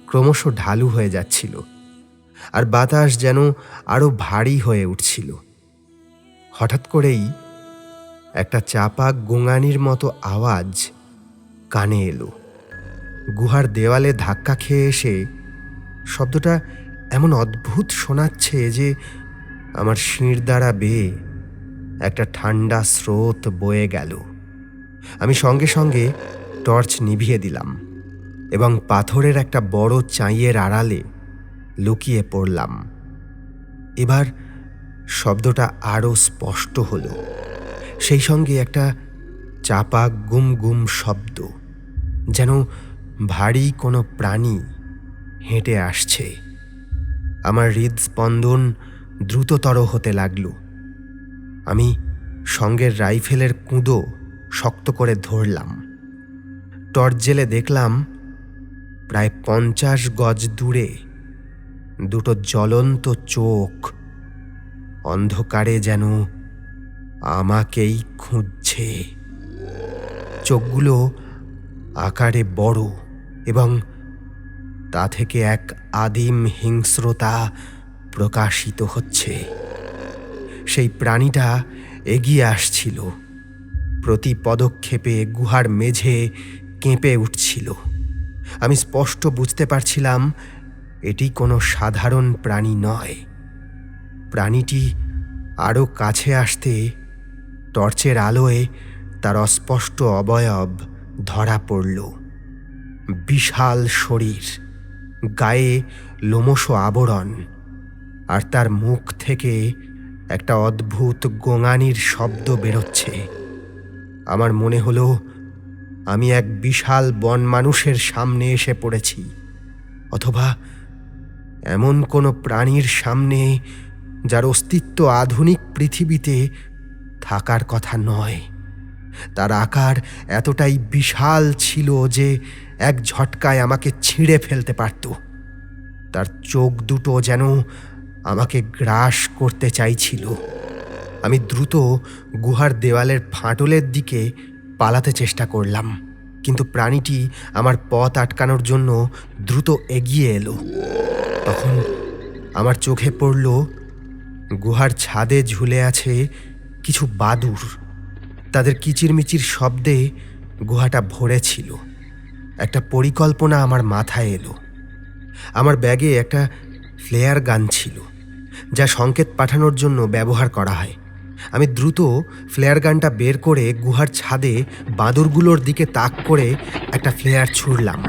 ক্রমশ ঢালু হয়ে যাচ্ছিল, আর বাতাস যেন আরও ভারী হয়ে উঠছিল। হঠাৎ করেই একটা চাপা গোঙানির মতো আওয়াজ কানে এলো। গুহার দেওয়ালে ধাক্কা খেয়ে এসে শব্দটা এমন অদ্ভুত শোনাচ্ছে যে আমার শির দ্বারা বেয়ে একটা ঠান্ডা স্রোত বয়ে গেল। আমি সঙ্গে সঙ্গে টর্চ নিভিয়ে দিলাম এবং পাথরের একটা বড় চাঁইয়ের আড়ালে লুকিয়ে পড়লাম। এবার শব্দটা আরও স্পষ্ট হলো, সেই সঙ্গে একটা চাপা গুম গুম শব্দ, যেন ভারী কোনো প্রাণী হেঁটে আসছে। আমার হৃদস্পন্দন দ্রুততর হতে লাগল। আমি সঙ্গের রাইফেলের কুঁদো শক্ত করে ধরলাম। টর্চ জেলে দেখলাম প্রায় 50 গজ দূরে দুটো জ্বলন্ত চোখ অন্ধকারে যেন আমাকেই খুঁজছে। চোখগুলো আকারে বড় এবং তা থেকে এক আদিম হিংস্রতা প্রকাশিত হচ্ছে। সেই প্রাণীটা এগিয়ে আসছিল, প্রতি পদক্ষেপে গুহার মেঝে কেঁপে উঠছিল। আমি স্পষ্ট বুঝতে পারছিলাম এটি কোনো সাধারণ প্রাণী নয়। প্রাণীটি আরও কাছে আসতে টর্চের আলোয় তার অস্পষ্ট অবয়ব ধরা পড়ল। বিশাল শরীর, গায়ে লোমশ আবরণ, আর তার মুখ থেকে একটা অদ্ভুত গোঙানির শব্দ বেরোচ্ছে। আমার মনে হলো আমি এক বিশাল বন মানুষের সামনে এসে পড়েছি, অথবা এমন কোনো প্রাণীর সামনে যার অস্তিত্ব আধুনিক পৃথিবীতে থাকার কথা নয়। তার আকার এতটাই বিশাল ছিল যে এক ঝটকায় আমাকে ছিঁড়ে ফেলতে পারত। তার চোখ দুটো যেন আমাকে গ্রাস করতে চাইছিল। আমি দ্রুত গুহার দেওয়ালের ফাটলের দিকে পালাতে চেষ্টা করলাম, কিন্তু প্রাণীটি আমার পথ আটকানোর জন্য দ্রুত এগিয়ে এলো। তখন আমার চোখে পড়ল গুহার ছাদে ঝুলে আছে কিছু বাদুড়। তাদের কিচিরমিচির শব্দে গুহাটা ভরে ছিল। একটা পরিকল্পনা আমার মাথায় এলো। আমার ব্যাগে একটা ফ্লেয়ার গান ছিল, যা সংকেত পাঠানোর জন্য ব্যবহার করা হয়। আমি দ্রুত ফ্লেয়ার গানটা বের করে গুহার ছাদে বাদুড়গুলোর দিকে তাক করে একটা ফ্লেয়ার ছুড়লাম।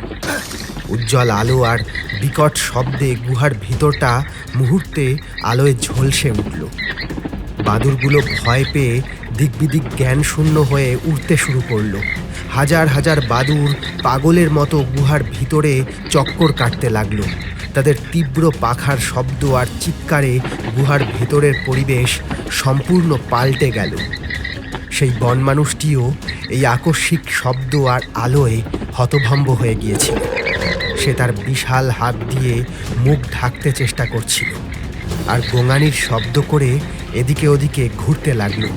উজ্জ্বল আলো আর বিকট শব্দে গুহার ভিতরটা মুহূর্তে আলোয় ঝলসে উঠল। বাদুড়গুলো ভয় পেয়ে দিকবিদিক জ্ঞানশূন্য হয়ে উড়তে শুরু করল। হাজার হাজার বাদুড় পাগলের মতো গুহার ভিতরে চক্কর কাটতে লাগলো। তাদের তীব্র পাখার শব্দ আর চিৎকারে গুহার ভেতরের পরিবেশ সম্পূর্ণ পাল্টে গেল। সেই বনমানুষটিও এই আকস্মিক শব্দ আর আলোয় হতভম্ব হয়ে গিয়েছিল। সে তার বিশাল হাত দিয়ে মুখ ঢাকতে চেষ্টা করছিল আর গোঙানির শব্দ করে এদিকে ওদিকে ঘুরতে লাগলো।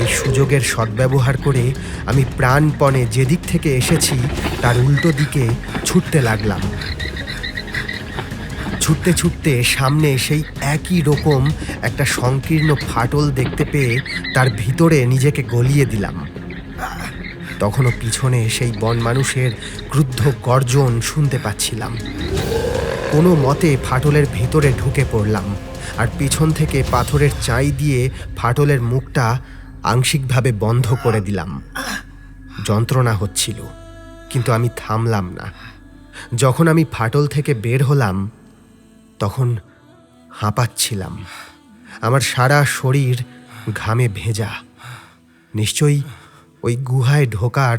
এই সুযোগের সদ্ব্যবহার করে আমি প্রাণপণে যেদিক থেকে এসেছি তার উল্টো দিকে ছুটতে লাগলাম। ছুটতে ছুটতে সামনে সেই একই রকম একটা সংকীর্ণ ফাটল দেখতে পেয়ে তার ভিতরে নিজেকে গলিয়ে দিলাম। তখনও পিছনে সেই বন মানুষের ক্রুদ্ধ গর্জন শুনতে পাচ্ছিলাম। কোনো মতে ফাটলের ভিতরে ঢুকে পড়লাম আর পিছন থেকে পাথরের চাই দিয়ে ফাটলের মুখটা আংশিকভাবে বন্ধ করে দিলাম। যন্ত্রণা হচ্ছিল, কিন্তু আমি থামলাম না। যখন আমি ফাটল থেকে বের হলাম তখন হাঁপাচ্ছিলাম। আমার সারা শরীর ঘামে ভেজা। নিশ্চয়ই ওই গুহায় ঢোকার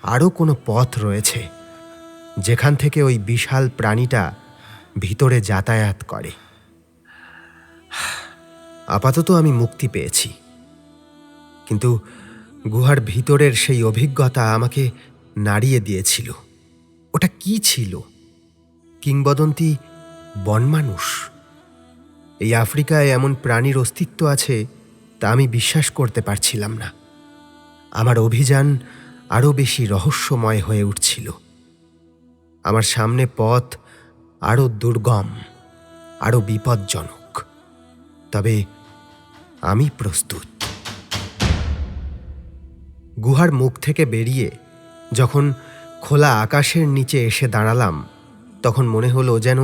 আরও কোনো পথ রয়েছে, যেখান থেকে ওই বিশাল প্রাণীটা ভিতরে যাতায়াত করে। আপাতত আমি মুক্তি পেয়েছি, কিন্তু গুহার ভিতরের সেই অভিজ্ঞতা আমাকে নাড়িয়ে দিয়েছিল। ওটা কি ছিল? কিংবদন্তি বনমানুষ? এই আফ্রিকায় এমন প্রাণীর অস্তিত্ব আছে তা আমি বিশ্বাস করতে পারছিলাম না। আমার অভিযান আরও বেশি রহস্যময় হয়ে উঠছিল। আমার সামনে পথ আরও দুর্গম, আরও বিপজ্জনক। তবে আমি প্রস্তুত। গুহার মুখ থেকে বেরিয়ে যখন খোলা আকাশের নিচে এসে দাঁড়ালাম, তখন মনে হলো যেন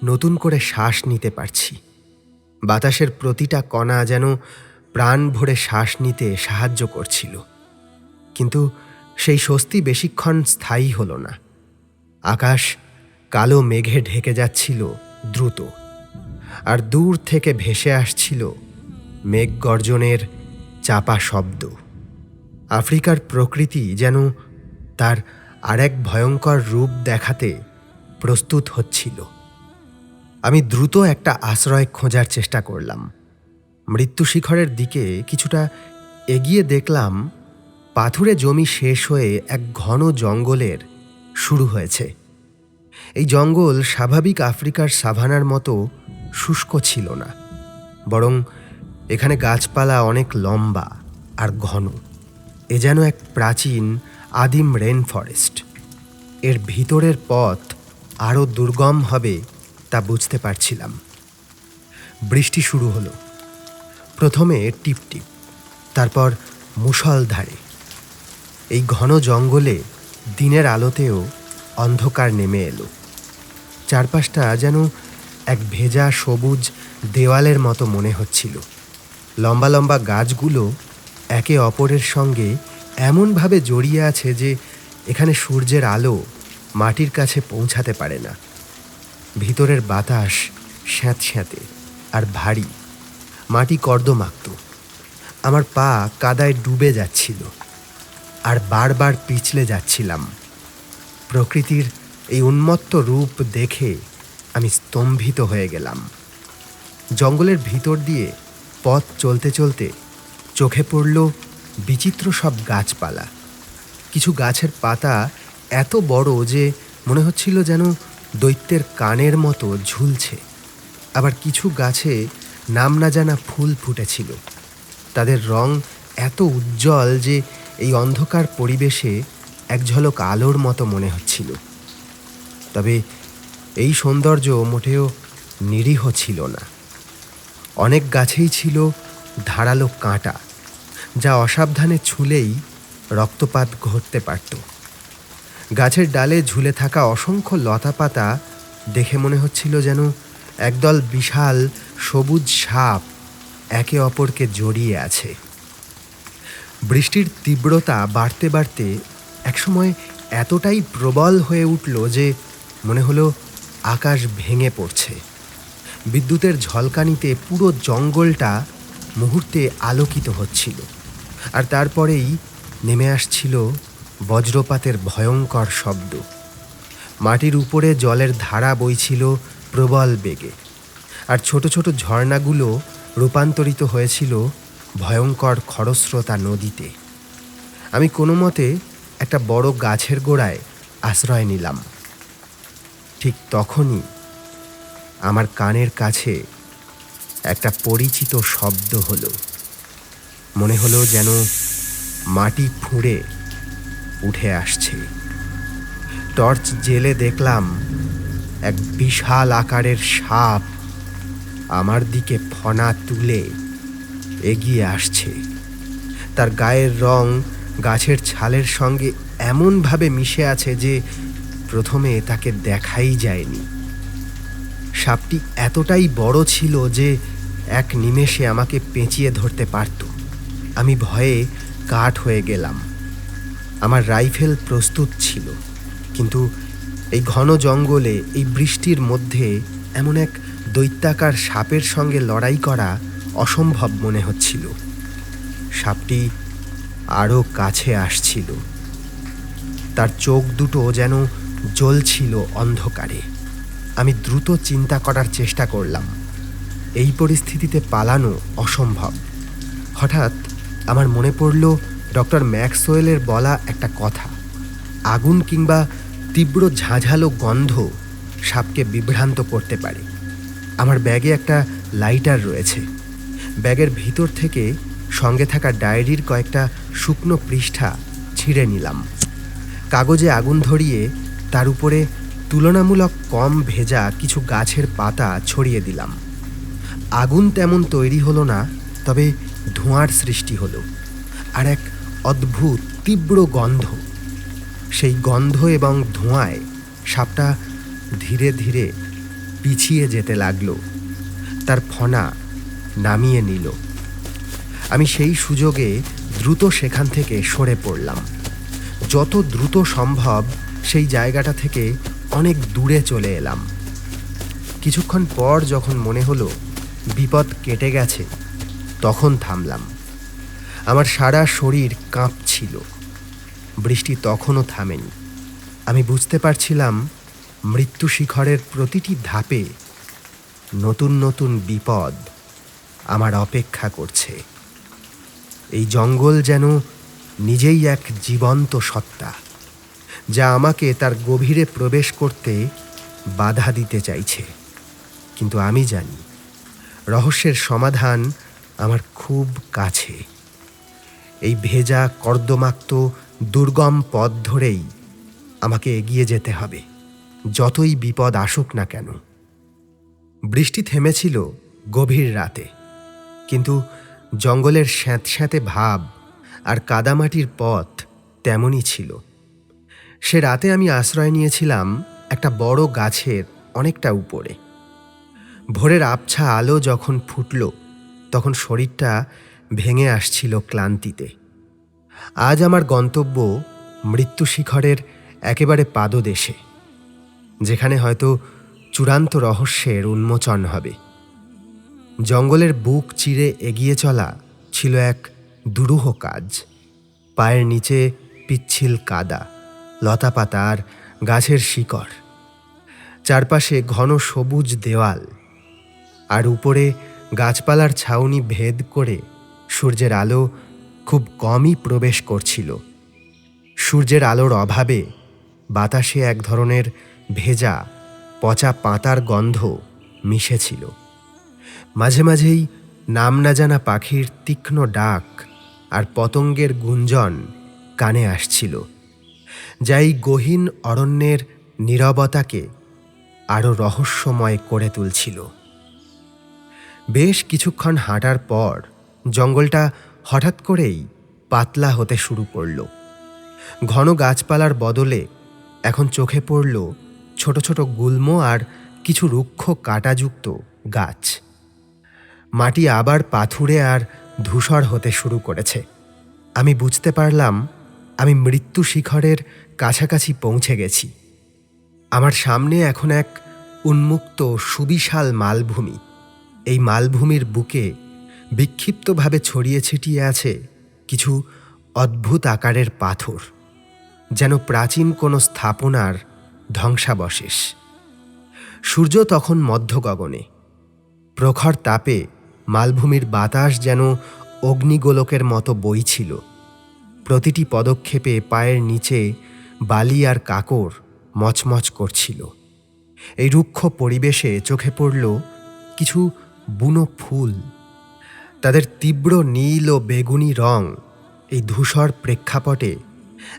নতুন করে শ্বাস নিতে পারছি। বাতাসের প্রতিটা কণা যেন প্রাণ ভরে শ্বাস নিতে সাহায্য করছিল। কিন্তু সেই স্বস্তি বেশিক্ষণ স্থায়ী হলো না। আকাশ কালো মেঘে ঢেকে যাচ্ছিল দ্রুত, আর দূর থেকে ভেসে আসছিল মেঘ গর্জনের চাপা শব্দ। আফ্রিকার প্রকৃতি যেন তার আরেক ভয়ঙ্কর রূপ দেখাতে প্রস্তুত হচ্ছিল। আমি দ্রুত একটা আশ্রয় খোঁজার চেষ্টা করলাম। মৃত্যু শিখরের দিকে কিছুটা এগিয়ে দেখলাম পাথুরে জমি শেষ হয়ে এক ঘন জঙ্গলের শুরু হয়েছে। এই জঙ্গল স্বাভাবিক আফ্রিকার সাভানার মতো শুষ্ক ছিল না, বরং এখানে গাছপালা অনেক লম্বা আর ঘন। এ যেন এক প্রাচীন আদিম রেন ফরেস্ট। এর ভিতরের পথ আরও দুর্গম হবে তা বুঝতে পারছিলাম। বৃষ্টি শুরু হলো। প্রথমে টিপটিপ, তারপর মুষলধারে। এই ঘন জঙ্গলে দিনের আলোতেও অন্ধকার নেমে এলো। চারপাশটা যেন এক ভেজা সবুজ দেওয়ালের মতো মনে হচ্ছিল। লম্বা লম্বা গাছগুলো একে অপরের সঙ্গে এমনভাবে জড়িয়ে আছে যে এখানে সূর্যের আলো মাটির কাছে পৌঁছাতে পারে না। ভিতরের বাতাস স্যাঁতস্যাঁতে আর ভারী, মাটি কর্দমাক্ত। আমার পা কাদায় ডুবে যাচ্ছিল আর বারবার পিছলে যাচ্ছিলাম। প্রকৃতির এই উন্মত্ত রূপ দেখে আমি স্তম্ভিত হয়ে গেলাম। জঙ্গলের ভিতর দিয়ে পথ চলতে চলতে চোখে পড়ল বিচিত্র সব গাছপালা। কিছু গাছের পাতা এত বড় যে মনে হচ্ছিল যেন দৈত্যের কানের মতো ঝুলছে। আবার কিছু গাছে নাম না জানা ফুল ফুটেছিল। তাদের রং এত উজ্জ্বল যে এই অন্ধকার পরিবেশে এক ঝলক আলোর মতো মনে হচ্ছিল। তবে এই সৌন্দর্য মোটেও নিরীহ ছিল না। অনেক গাছেই ছিল ধারালো কাঁটা, যা অসাবধানে ছুলেই রক্তপাত ঘটতে পারত। গাছের ডালে ঝুলে থাকা অসংখ্য লতাপাতা দেখে মনে হচ্ছিল যেন একদল বিশাল সবুজ সাপ একে অপরকে জড়িয়ে আছে। বৃষ্টির তীব্রতা বাড়তে বাড়তে একসময় এতটাই প্রবল হয়ে উঠল যে মনে হলো আকাশ ভেঙে পড়ছে। বিদ্যুতের ঝলকানিতে পুরো জঙ্গলটা মুহূর্তে আলোকিত হচ্ছিল, আর তারপরেই নেমে আসছিল বজ্রপাতের ভয়ঙ্কর শব্দ। মাটির উপরে জলের ধারা বইছিল প্রবল বেগে, আর ছোট ছোট ঝর্ণাগুলো রূপান্তরিত হয়েছিল ভয়ঙ্কর খরস্রোতা নদীতে। আমি কোনো মতে একটা বড় গাছের গোড়ায় আশ্রয় নিলাম। ঠিক তখনই আমার কানের কাছে একটা পরিচিত শব্দ হলো। মনে হলো যেন মাটি ফুঁড়ে উঠে আসছে। টর্চ জেলে দেখলাম এক বিশাল আকারের সাপ আমার দিকে ফনা তুলে এগিয়ে আসছে। তার গায়ের রং গাছের ছালের সঙ্গে এমনভাবে মিশে আছে যে প্রথমে তাকে দেখাই যায়নি। সাপটি এতটাই বড় ছিল যে এক নিমেষে আমাকে পেঁচিয়ে ধরতে পারত। আমি ভয়ে কাঠ হয়ে গেলাম। আমার রাইফেল প্রস্তুত ছিল, কিন্তু এই ঘন জঙ্গলে এই বৃষ্টির মধ্যে এমন এক দৈত্যাকার সাপের সঙ্গে লড়াই করা অসম্ভব মনে হচ্ছিল। সাপটি আরও কাছে আসছিল। তার চোখ দুটো যেন জ্বলছিল অন্ধকারে। আমি দ্রুত চিন্তা করার চেষ্টা করলাম। এই পরিস্থিতিতে পালানো অসম্ভব। হঠাৎ আমার মনে পড়ল ডক্টর ম্যাক্সওয়েলের বলা একটা কথা, আগুন কিংবা তীব্র ঝাঁঝালো গন্ধ সাপকে বিভ্রান্ত করতে পারে। আমার ব্যাগে একটা লাইটার রয়েছে। ব্যাগের ভিতর থেকে সঙ্গে থাকা ডায়েরির কয়েকটা শুকনো পৃষ্ঠা ছিঁড়ে নিলাম। কাগজে আগুন ধরিয়ে তার উপরে তুলনামূলক কম ভেজা কিছু গাছের পাতা ছড়িয়ে দিলাম। আগুন তেমন তৈরি হলো না, তবে ধোঁয়ার সৃষ্টি হলো, আর এক অদ্ভুত তীব্র গন্ধ। সেই গন্ধ এবং ধোঁয়ায় সাপটা ধীরে ধীরে পিছিয়ে যেতে লাগলো, তার ফনা নামিয়ে নিল। আমি সেই সুযোগে দ্রুত সেখান থেকে সরে পড়লাম। যত দ্রুত সম্ভব সেই জায়গাটা থেকে অনেক দূরে চলে এলাম। কিছুক্ষণ পর যখন মনে হলো বিপদ কেটে গেছে, তখন থামলাম। আমার সারা শরীর কাঁপছিল। বৃষ্টি তখনও থামেনি। আমি বুঝতে পারছিলাম মৃত্যু শিখরের প্রতিটি ধাপে নতুন নতুন বিপদ আমার অপেক্ষা করছে। এই জঙ্গল যেন নিজেই এক জীবন্ত সত্তা, যা আমাকে তার গভীরে প্রবেশ করতে বাধা দিতে চাইছে। কিন্তু আমি জানি রহস্যের সমাধান আমার খুব কাছে। এই ভেজা কর্দমাক্ত দুর্গম পথ ধরেই আমাকে এগিয়ে যেতে হবে, যতই বিপদ আসুক না কেন। বৃষ্টি থেমেছিল গভীর রাতে, কিন্তু জঙ্গলের স্যাঁতস্যাঁতে ভাব আর কাদামাটির পথ তেমনই ছিল। সে রাতে আমি আশ্রয় নিয়েছিলাম একটা বড় গাছের অনেকটা উপরে। ভোরের আবছা আলো যখন ফুটল, তখন শরীরটা ভেঙে আসছিল ক্লান্তিতে। আজ আমার গন্তব্য মৃত্যু শিখরের একেবারে পাদদেশে, যেখানে হয়তো চূড়ান্ত রহস্যের উন্মোচন হবে। জঙ্গলের বুক চিরে এগিয়ে চলা ছিল এক দুরূহ কাজ। পায়ের নিচে পিচ্ছিল কাদা, লতাপাতা আর গাছের শিকড়, চারপাশে ঘন সবুজ দেওয়াল, আর উপরে গাছপালার ছাউনি ভেদ করে সূর্যের আলো খুব কমই প্রবেশ করছিল। সূর্যের আলোর অভাবে বাতাসে এক ধরনের ভেজা পচা পাতার গন্ধ মিশেছিল। মাঝে মাঝেই নাম না জানা পাখির তীক্ষ্ণ ডাক আর পতঙ্গের গুঞ্জন কানে আসছিল, যা এই গহীন অরণ্যের নীরবতাকে আরও রহস্যময় করে তুলছিল। বেশ কিছুক্ষণ হাঁটার পর জঙ্গলটা হঠাৎ করেই পাতলা হতে শুরু করল। ঘন গাছপালার বদলে এখন চোখে পড়ল ছোট ছোট গুল্ম আর কিছু রুক্ষ কাঁটাযুক্ত গাছ। মাটি আবার পাথুরে আর ধূসর হতে শুরু করেছে। আমি বুঝতে পারলাম আমি মৃত্যু শিখরের কাছাকাছি পৌঁছে গেছি। আমার সামনে এখন এক উন্মুক্ত সুবিশাল মালভূমি। এই মালভূমির বুকে বিক্ষিপ্তভাবে ছড়িয়ে ছিটিয়ে আছে কিছু অদ্ভুত আকারের পাথর, যেন প্রাচীন কোনো স্থাপনার ধ্বংসাবশেষ। সূর্য তখন মধ্য গগনে। প্রখর তাপে মালভূমির বাতাস যেন অগ্নিগোলকের মতো বইছিল। প্রতিটি পদক্ষেপে পায়ের নিচে বালি আর কাকর মচমচ করছিল। এই রুক্ষ পরিবেশে চোখে পড়ল কিছু বুনো ফুল। তাদের তীব্র নীল ও বেগুনি রং এই ধূসর প্রেক্ষাপটে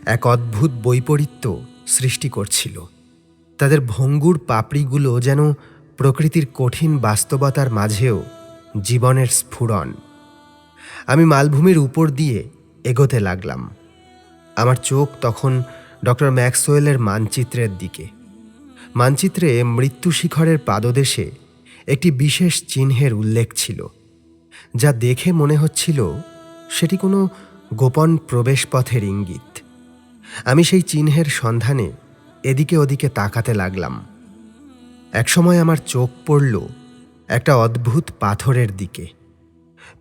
এক অদ্ভুত বৈপরীত্য সৃষ্টি করছিল। তাদের ভঙ্গুর পাপড়িগুলো যেন প্রকৃতির কঠিন বাস্তবতার মাঝেও জীবনের স্ফুরণ। আমি মালভূমির উপর দিয়ে এগোতে লাগলাম। আমার চোখ তখন ডক্টর ম্যাক্সওয়েলের মানচিত্রের দিকে। মানচিত্রে মৃত্যু শিখরের পাদদেশে একটি বিশেষ চিহ্নের উল্লেখ ছিল, যা দেখে মনে হচ্ছিল সেটি কোনো গোপন প্রবেশপথের ইঙ্গিত। আমি সেই চিহ্নের সন্ধানে এদিকে ওদিকে তাকাতে লাগলাম। একসময় আমার চোখ পড়ল একটা অদ্ভুত পাথরের দিকে।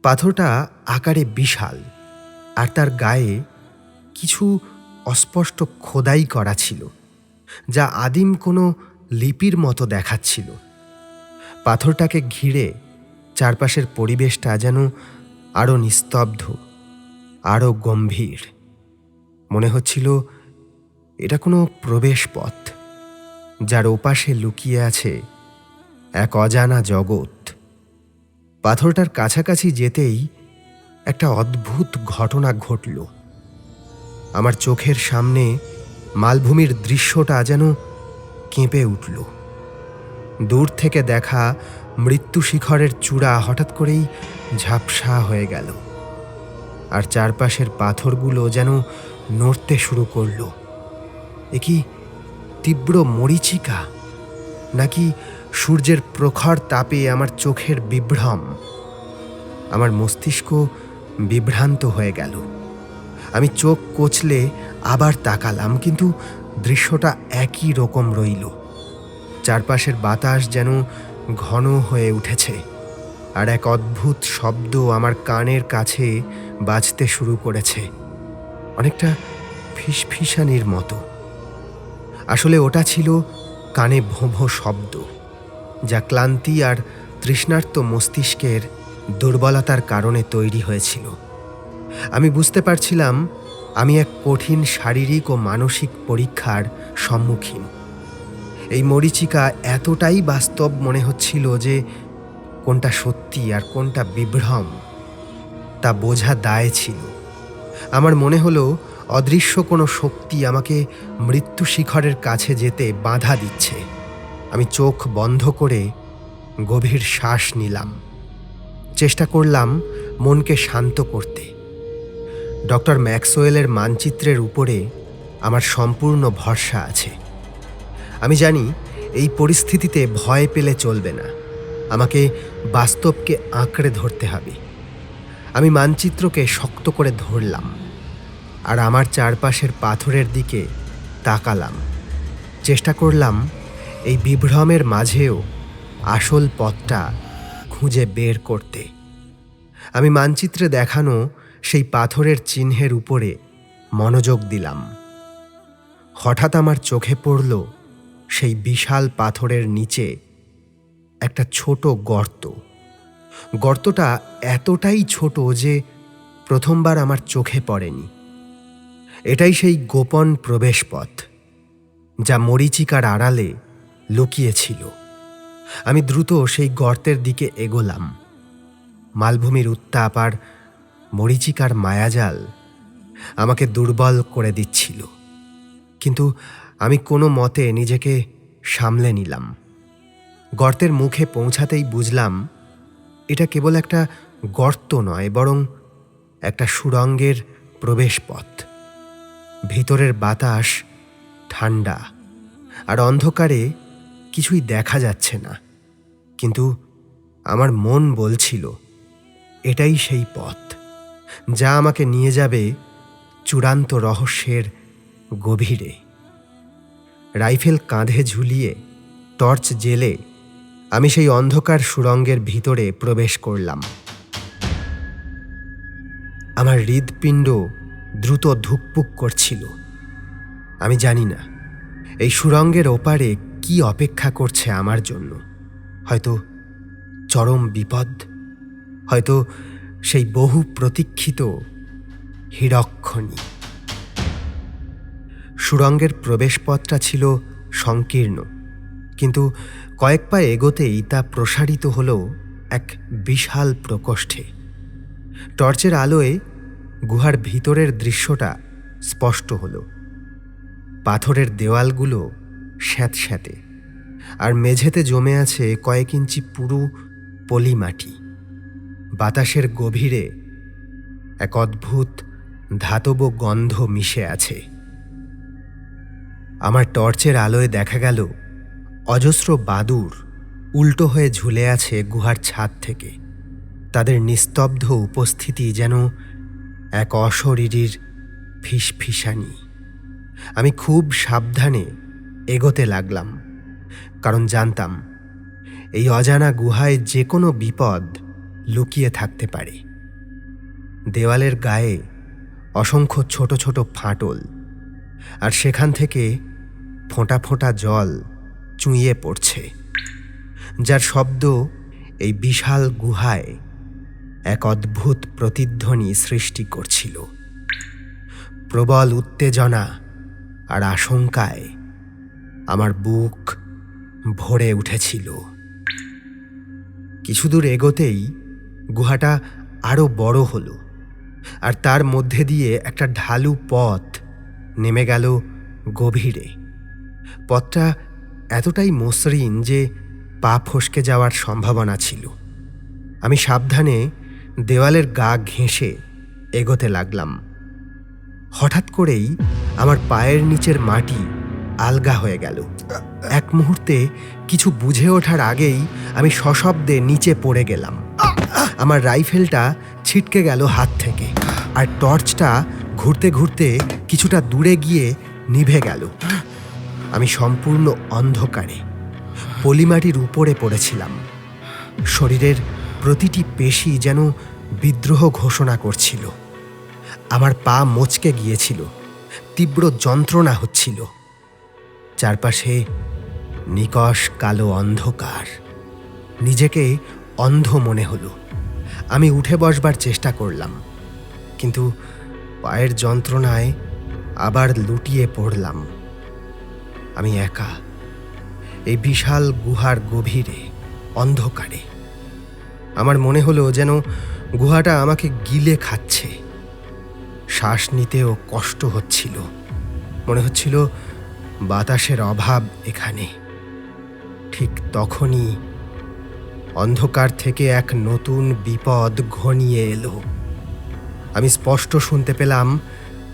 পাথরটা আকারে বিশাল, আর তার গায়ে কিছু অস্পষ্ট খোদাই করা ছিল, যা আদিম কোনো লিপির মতো দেখাচ্ছিল। পাথরটাকে ঘিরে চারপাশের পরিবেশটা যেন আরও নিস্তব্ধ, আরও গম্ভীর। মনে হচ্ছিল এটা কোনো প্রবেশ পথ, যার ওপাশে লুকিয়ে আছে এক অজানা জগৎ। পাথরটার কাছাকাছি যেতেই একটা অদ্ভুত ঘটনা ঘটল। আমার চোখের সামনে মালভূমির দৃশ্যটা যেন কেঁপে উঠল। দূর থেকে দেখা মৃত্যু শিখরের চূড়া হঠাৎ করেই ঝাপসা হয়ে গেল, আর চারপাশের পাথরগুলো যেন নড়তে শুরু করল। এ কি তীব্র মরীচিকা, নাকি সূর্যের প্রখর তাপে আমার চোখের বিভ্রম? আমার মস্তিষ্ক বিভ্রান্ত হয়ে গেল। আমি চোখ কচলে আবার তাকালাম, কিন্তু দৃশ্যটা একই রকম রইল। চারপাশের বাতাস যেন ঘন হয়ে উঠেছে, আর এক অদ্ভুত শব্দ আমার কানের কাছে বাজতে শুরু করেছে, অনেকটা ফিসফিসানির মতো। আসলে ওটা ছিল কানে ভোঁ ভোঁ শব্দ, যা ক্লান্তি আর তৃষ্ণার্ত মস্তিষ্কের দুর্বলতার কারণে তৈরি হয়েছিল। আমি বুঝতে পারছিলাম আমি এক কঠিন শারীরিক ও মানসিক পরীক্ষার সম্মুখীন। এই মরীচিকা এতটাই বাস্তব মনে হচ্ছিল যে কোনটা সত্যি আর কোনটা বিভ্রম তা বোঝা দায় ছিল। আমার মনে হলো অদৃশ্য কোনো শক্তি আমাকে মৃত্যু শিখরের কাছে যেতে বাধা দিচ্ছে। আমি চোখ বন্ধ করে গভীর শ্বাস নিলাম, চেষ্টা করলাম মনকে শান্ত করতে। ডক্টর ম্যাক্সওয়েলের মানচিত্রের উপরে আমার সম্পূর্ণ ভরসা আছে। আমি জানি এই পরিস্থিতিতে ভয় পেলে চলবে না, আমাকে বাস্তবকে আঁকড়ে ধরতে হবে। আমি মানচিত্রকে শক্ত করে ধরলাম, আর আমার চারপাশের পাথরের দিকে তাকালাম। চেষ্টা করলাম এই বিভ্রমের মাঝেও আসল পথটা খুঁজে বের করতে। আমি মানচিত্রে দেখানো সেই পাথরের চিহ্নের উপরে মনোযোগ দিলাম। হঠাৎ আমার চোখে পড়ল সেই বিশাল পাথরের নিচে একটা ছোট গর্ত। গর্তটা এতটাই ছোট যে প্রথমবার আমার চোখে পড়েনি। এটাই সেই গোপন প্রবেশপথ, যা মরীচিকার আড়ালে লুকিয়েছিল। আমি দ্রুত সেই গর্তের দিকে এগোলাম। মালভূমির উত্তাপ আর মরীচিকার মায়াজাল আমাকে দুর্বল করে দিচ্ছিল, কিন্তু আমি কোনো মতে নিজেকে সামলে নিলাম। গর্তের মুখে পৌঁছাতেই বুঝলাম এটা কেবল একটা গর্ত নয়, বরং একটা সুড়ঙ্গের প্রবেশপথ। ভিতরের বাতাস ঠান্ডা, আর অন্ধকারে কিছুই দেখা যাচ্ছে না, কিন্তু আমার মন বলছিল এটাই সেই পথ যা আমাকে নিয়ে যাবে চূড়ান্ত রহস্যের গভীরে। রাইফেল কাঁধে ঝুলিয়ে টর্চ জেলে আমি সেই অন্ধকার সুড়ঙ্গের ভিতরে প্রবেশ করলাম। আমার হৃৎপিণ্ড দ্রুত ধুকপুক করছিল। আমি জানি না এই সুড়ঙ্গের ওপারে কি অপেক্ষা করছে আমার জন্য। হয়তো চরম বিপদ, হয়তো সেই বহু প্রতীক্ষিত হীরকখনি। সুড়ঙ্গের প্রবেশপথটা ছিল সংকীর্ণ, কিন্তু কয়েক পা এগোতেই তা প্রসারিত হল এক বিশাল প্রকোষ্ঠে। টর্চের আলোয় গুহার ভিতরের দৃশ্যটা স্পষ্ট হল। পাথরের দেওয়ালগুলো স্যাঁতস্যাঁতে, আর মেঝেতে জমে আছে কয়েক ইঞ্চি পুরু পলি মাটি। বাতাসের গভীরে এক অদ্ভুত ধাতব গন্ধ মিশে আছে। আমার টর্চের আলোয় দেখা গেল অজস্র বাদুড় উল্টো হয়ে ঝুলে আছে গুহার ছাদ থেকে। তাদের নিস্তব্ধ উপস্থিতি যেন এক অশরীরীর ফিসফিসানি। আমি খুব সাবধানে এগোতে লাগলাম, কারণ জানতাম এই অজানা গুহায় যে কোনো বিপদ লুকিয়ে থাকতে পারে। দেওয়ালের গায়ে অসংখ্য ছোট ছোট ফাটল, আর সেখান থেকে ফোঁটা ফোঁটা জল চুঁইয়ে পড়ছে, যার শব্দ এই বিশাল গুহায় এক অদ্ভুত প্রতিধ্বনি সৃষ্টি করছিল। প্রবল উত্তেজনা আর আশঙ্কায় আমার বুক ভরে উঠেছিল। কিছু দূর এগোতেই গুহাটা আরও বড় হলো, আর তার মধ্যে দিয়ে একটা ঢালু পথ নেমে গেল গভীরে। পথটা এতটাই মসৃণ যে পা ফসকে যাওয়ার সম্ভাবনা ছিল। আমি সাবধানে দেওয়ালের গা ঘেঁষে এগোতে লাগলাম। হঠাৎ করেই আমার পায়ের নিচের মাটি আলগা হয়ে গেল। এক মুহূর্তে কিছু বুঝে ওঠার আগেই আমি সশব্দে নিচে পড়ে গেলাম। আমার রাইফেলটা ছিটকে গেল হাত থেকে, আর টর্চটা ঘুরতে ঘুরতে কিছুটা দূরে গিয়ে নিভে গেল। আমি সম্পূর্ণ অন্ধকারে পলিমাটির উপরে পড়েছিলাম। শরীরের প্রতিটি পেশি যেন বিদ্রোহ ঘোষণা করছিল। আমার পা মচকে গিয়েছিল, তীব্র যন্ত্রণা হচ্ছিল। চারপাশে নিকষ কালো অন্ধকার। নিজেকে অন্ধ মনে হলো। আমি উঠে বসবার চেষ্টা করলাম, কিন্তু পায়ের যন্ত্রণায় আবার লুটিয়ে পড়লাম। আমি একা এই বিশাল গুহার গভীরে, অন্ধকারে। আমার মনে হলো যেন গুহাটা আমাকে গিলে খাচ্ছে। শ্বাস নিতেও কষ্ট হচ্ছিল। মনে হচ্ছিল বাতাসের অভাব এখানে। ঠিক তখনই অন্ধকার থেকে এক নতুন বিপদ ঘনিয়ে এলো। আমি স্পষ্ট শুনতে পেলাম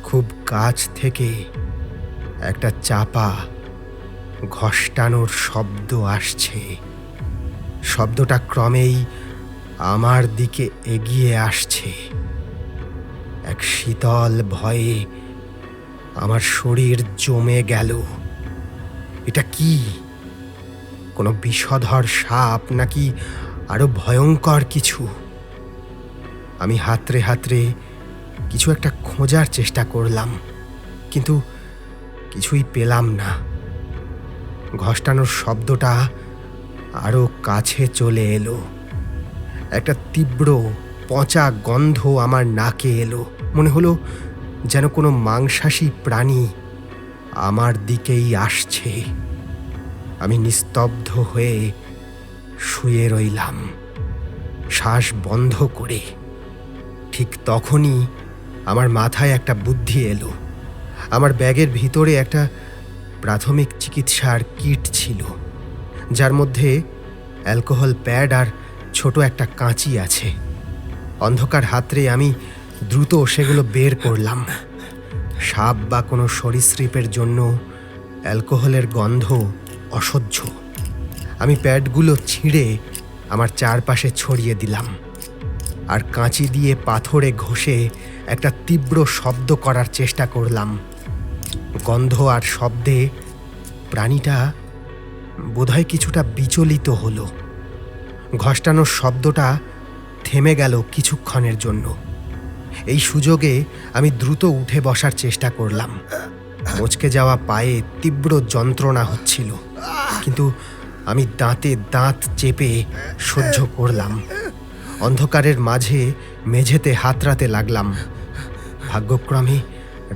খুব কাছ থেকে একটা চাপা ঘষ্টানোর শব্দ আসছে। শব্দটা ক্রমেই আমার দিকে এগিয়ে আসছে। এক শীতল ভয়ে আমার শরীর জমে গেল। এটা কি? কোনো বিষধর সাপ নাকি আরো ভয়ঙ্কর কিছু? আমি হাতড়ে হাতড়ে কিছু একটা খোঁজার চেষ্টা করলাম, কিন্তু কিছুই পেলাম না। ঘষ্টানোর শব্দটা আরো কাছে চলে এলো। একটা তীব্র পচা গন্ধ আমার নাকে এলো। মনে হলো যেন কোনো মাংসাশী প্রাণী আমার দিকেই আসছে। আমি নিস্তব্ধ হয়ে শুয়ে রইলাম, শ্বাস বন্ধ করে। ঠিক তখনই আমার মাথায় একটা বুদ্ধি এলো। আমার ব্যাগের ভিতরে একটা প্রাথমিক চিকিৎসার কিট ছিল, যার মধ্যে অ্যালকোহল প্যাড আর ছোট একটা কাঁচি আছে। অন্ধকার হাতড়ে আমি দ্রুত সেগুলো বের করলাম। সাপ বা কোনো সরীসৃপের জন্য অ্যালকোহলের গন্ধ অসহ্য। আমি প্যাডগুলো ছিঁড়ে আমার চারপাশে ছড়িয়ে দিলাম, আর কাঁচি দিয়ে পাথরে ঘষে একটা তীব্র শব্দ করার চেষ্টা করলাম। গন্ধ আর শব্দে প্রাণীটা বোধহয় কিছুটা বিচলিত হলো। ঘষ্টানোর শব্দটা থেমে গেল কিছুক্ষণের জন্য। এই সুযোগে আমি দ্রুত উঠে বসার চেষ্টা করলাম। মচকে যাওয়া পায়ে তীব্র যন্ত্রণা হচ্ছিল, কিন্তু আমি দাঁতে দাঁত চেপে সহ্য করলাম। অন্ধকারের মাঝে মেঝেতে হাতড়াতে লাগলাম। ভাগ্যক্রমে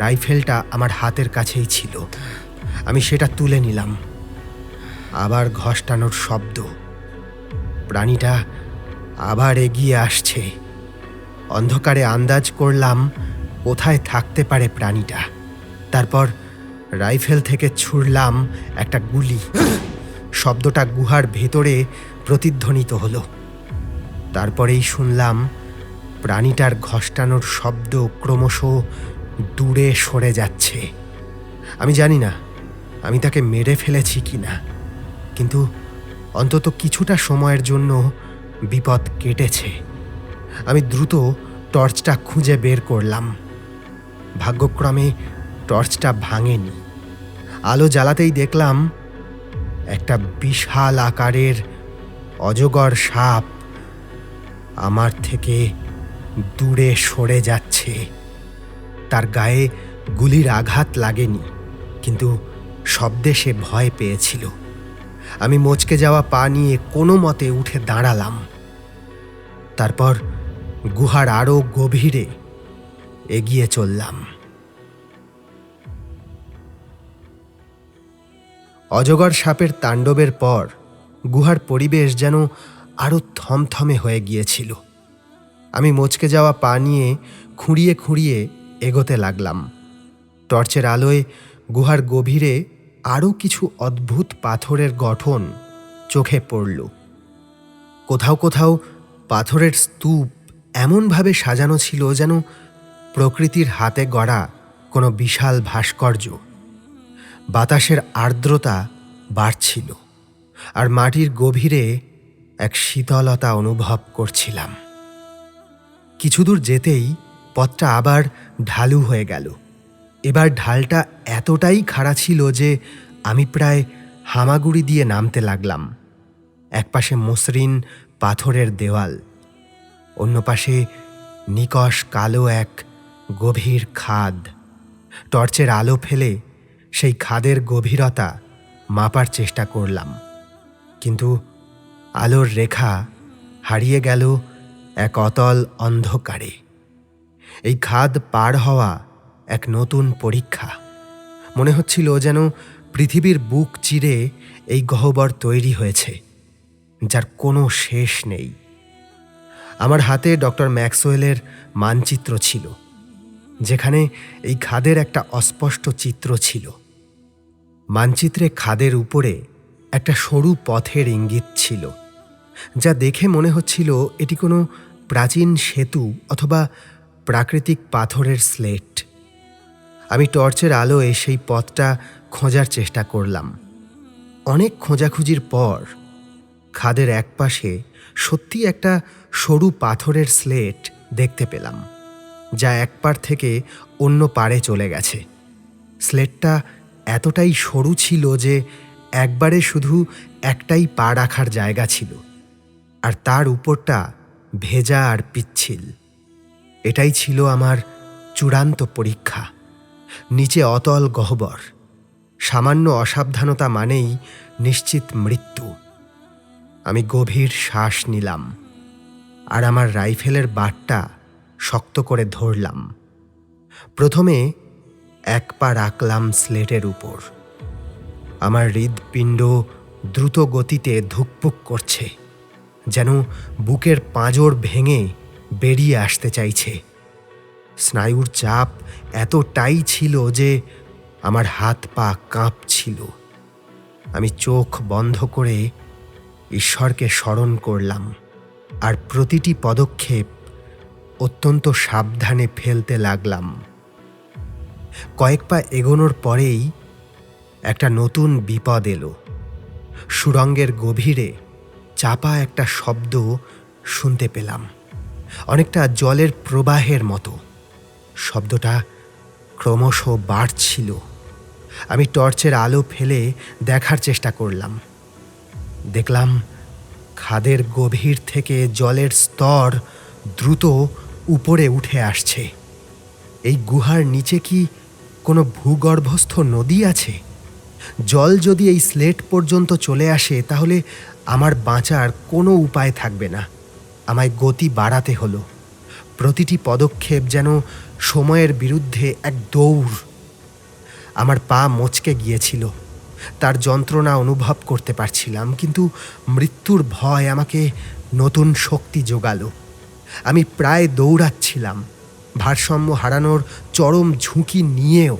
রাইফেলটা আমার হাতের কাছেই ছিল। আমি সেটা তুলে নিলাম। আবার ঘষ্টানোর শব্দ। প্রাণীটা আবার এগিয়ে আসছে। অন্ধকারে আন্দাজ করলাম কোথায় থাকতে পারে প্রাণীটা। তারপর রাইফেল থেকে ছুড়লাম একটা গুলি। শব্দটা গুহার ভেতরে প্রতিধ্বনিত হলো। তারপরেই শুনলাম প্রাণীটার ঘষ্টানোর শব্দ ক্রমশ দূরে সরে যাচ্ছে। আমি জানি না আমি তাকে মেরে ফেলেছি কিনা, কিন্তু অন্তত কিছুটা সময়ের জন্য বিপদ কেটেছে। আমি দ্রুত টর্চটা খুঁজে বের করলাম। ভাগ্যক্রমে টর্চটা ভাঙেনি। আলো জ্বালাতেই দেখলাম একটা বিশাল আকারের অজগর সাপ আমার থেকে দূরে সরে যাচ্ছে। তার গায়ে গুলির আঘাত লাগেনি, কিন্তু শব্দে সে ভয় পেয়েছিল। আমি মচকে যাওয়া পা নিয়ে কোনো মতে উঠে দাঁড়ালাম। তারপর গুহার আরও গভীরে এগিয়ে চললাম। অজগর সাপের তাণ্ডবের পর গুহার পরিবেশ যেন আরও থমথমে হয়ে গিয়েছিল। আমি মচকে যাওয়া পা নিয়ে খুঁড়িয়ে খুঁড়িয়ে এগোতে লাগলাম। টর্চের আলোয় গুহার গভীরে আরও কিছু অদ্ভুত পাথরের গঠন চোখে পড়ল। কোথাও কোথাও পাথরের স্তূপ এমনভাবে সাজানো ছিল যেন প্রকৃতির হাতে গড়া কোনো বিশাল ভাস্কর্য। বাতাসের আর্দ্রতা বাড়ছিল, আর মাটির গভীরে এক শীতলতা অনুভব করছিলাম। কিছু দূর যেতেই পথটা আবার ঢালু হয়ে গেল। এবার ঢালটা এতটাই খাড়া ছিল যে আমি প্রায় হামাগুড়ি দিয়ে নামতে লাগলাম। একপাশে মসৃণ পাথরের দেওয়াল, অন্য পাশে নিকষ কালো এক গভীর খাদ। টর্চের আলো ফেলে সেই খাদের গভীরতা মাপার চেষ্টা করলাম, কিন্তু আলোর রেখা হারিয়ে গেল এক অতল অন্ধকারে। এই খাদ পার হওয়া এক নতুন পরীক্ষা। মনে হচ্ছিল যেন পৃথিবীর বুক চিরে এই গহ্বর তৈরি হয়েছে, যার কোনো শেষ নেই। আমার হাতে ডক্টর ম্যাক্সওয়েলের মানচিত্র ছিল, যেখানে এই খাদের একটা অস্পষ্ট চিত্র ছিল। মানচিত্রে খাদের উপরে একটা সরু পথের ইঙ্গিত ছিল, যা দেখে মনে হচ্ছিল এটি কোনো প্রাচীন সেতু অথবা প্রাকৃতিক পাথরের স্লেট। আমি টর্চের আলোয় সেই পথটা খোঁজার চেষ্টা করলাম। অনেক খোঁজাখুঁজির পর খাদের একপাশে সত্যি একটা সরু পাথরের স্লেট দেখতে পেলাম, যা এক পাড় থেকে অন্য পাড়ে চলে গেছে। স্লেটটা এতটাই সরু ছিল যে একবারে শুধু একটাই পা রাখার জায়গা ছিল, আর তার উপরটা ভেজা আর পিচ্ছিল। এটাই ছিল আমার চূড়ান্ত পরীক্ষা। নিচে অতল গহ্বর, সামান্য অসাবধানতা মানেই নিশ্চিত মৃত্যু। আমি গভীর শ্বাস নিলাম, আর আমার রাইফেলের বাটটা শক্ত করে ধরলাম। প্রথমে এক পা রাখলাম স্লেটের উপর। আমার হৃৎপিণ্ড দ্রুত গতিতে ধুকপুক করছে, যেন বুকের পাঁজর ভেঙে বেরিয়ে আসতে চাইছে। স্নায়ুর চাপ এতটাই ছিল যে আমার হাত পা কাঁপছিল। আমি চোখ বন্ধ করে ঈশ্বরকে স্মরণ করলাম, আর প্রতিটি পদক্ষেপ অত্যন্ত সাবধানে ফেলতে লাগলাম। কয়েক পা এগোনোর পরেই একটা নতুন বিপদ এলো। সুড়ঙ্গের গভীরে চাপা একটা শব্দ শুনতে পেলাম, অনেকটা জলের প্রবাহের মতো। শব্দটা ক্রমশ বাড়ছিল। আমি টর্চের আলো ফেলে দেখার চেষ্টা করলাম। দেখলাম খাদের গভীর থেকে জলের স্তর দ্রুত উপরে উঠে আসছে। এই গুহার নিচে কি কোনো ভূগর্ভস্থ নদী আছে? জল যদি এই স্লেট পর্যন্ত চলে আসে, তাহলে আমার বাঁচার কোনো উপায় থাকবে না। আমায় গতি বাড়াতে হলো। প্রতিটি পদক্ষেপ যেন সময়ের বিরুদ্ধে এক দৌড়। আমার পা মচকে গিয়েছিল, তার যন্ত্রণা অনুভব করতে পারছিলাম, কিন্তু মৃত্যুর ভয় আমাকে নতুন শক্তি জোগালো। আমি প্রায় দৌড়াচ্ছিলাম, ভারসাম্য হারানোর চরম ঝুঁকি নিয়েও।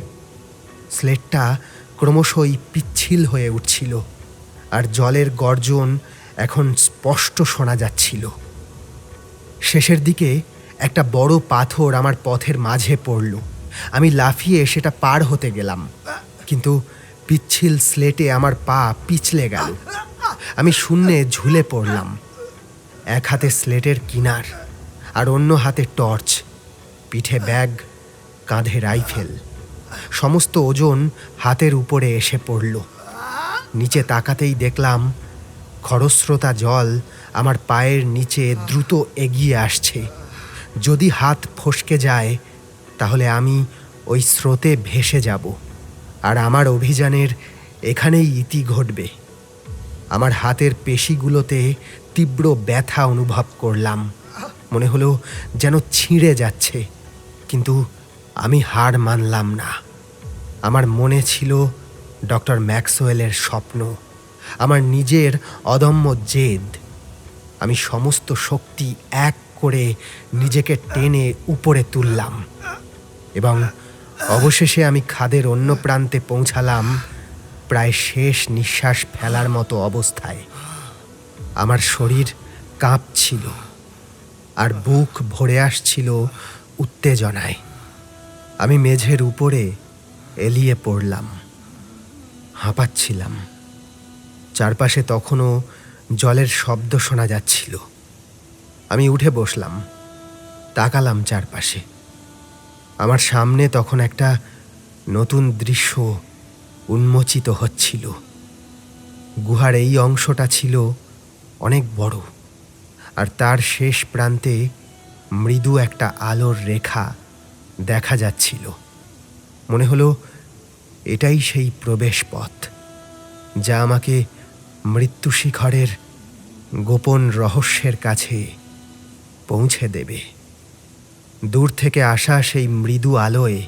স্লেটটা ক্রমশই পিচ্ছিল হয়ে উঠছিল, আর জলের গর্জন এখন স্পষ্ট শোনা যাচ্ছিল। শেষের দিকে একটা বড় পাথর আমার পথের মাঝে পড়ল। আমি লাফিয়ে সেটা পার হতে গেলাম, কিন্তু পিচ্ছিল স্লেটে আমার পা পিছলে গেল। আমি শূন্যে ঝুলে পড়লাম। এক হাতে স্লেটের কিনার, আর অন্য হাতে টর্চ, পিঠে ব্যাগ, কাঁধে রাইফেল। সমস্ত ওজন হাতের উপরে এসে পড়ল। নিচে তাকাতেই দেখলাম খরস্রোতা জল আমার পায়ের নিচে দ্রুত এগিয়ে আসছে। যদি হাত ফসকে যায় তাহলে আমি ওই স্রোতে ভেসে যাব, আর আমার অভিযানের এখানেই ইতি ঘটবে। আমার হাতের পেশিগুলোতে তীব্র ব্যথা অনুভব করলাম। মনে হলো যেন ছিঁড়ে যাচ্ছে, কিন্তু আমি হার মানলাম না। আমার মনে ছিল ডক্টর ম্যাক্সওয়েলের স্বপ্ন, আমার নিজের অদম্য জেদ। আমি সমস্ত শক্তি এক করে নিজেকে টেনে উপরে তুললাম এবং অবশেষে আমি খাদের অন্য প্রান্তে পৌঁছালাম, প্রায় শেষ নিঃশ্বাস ফেলার মতো অবস্থায়। আমার শরীর কাঁপছিল আর বুক ভরে আসছিল উত্তেজনায়। আমি মেঝের উপরে এলিয়ে পড়লাম, হাঁপাচ্ছিলাম। চারপাশে তখনও জলের শব্দ শোনা যাচ্ছিল। আমি উঠে বসলাম, তাকালাম চারপাশে। আমার সামনে তখন একটা নতুন দৃশ্য উন্মোচিত হচ্ছিল। গুহার এই অংশটা ছিল অনেক বড়, আর তার শেষ প্রান্তে মৃদু একটা আলোর রেখা দেখা যাচ্ছিল। মনে হলো এটাই সেই প্রবেশ পথ, যা আমাকে মৃত্যুশিখরের গোপন রহস্যের কাছে পৌঁছে দেবে। দূর থেকে আসা সেই মৃদু আলোয়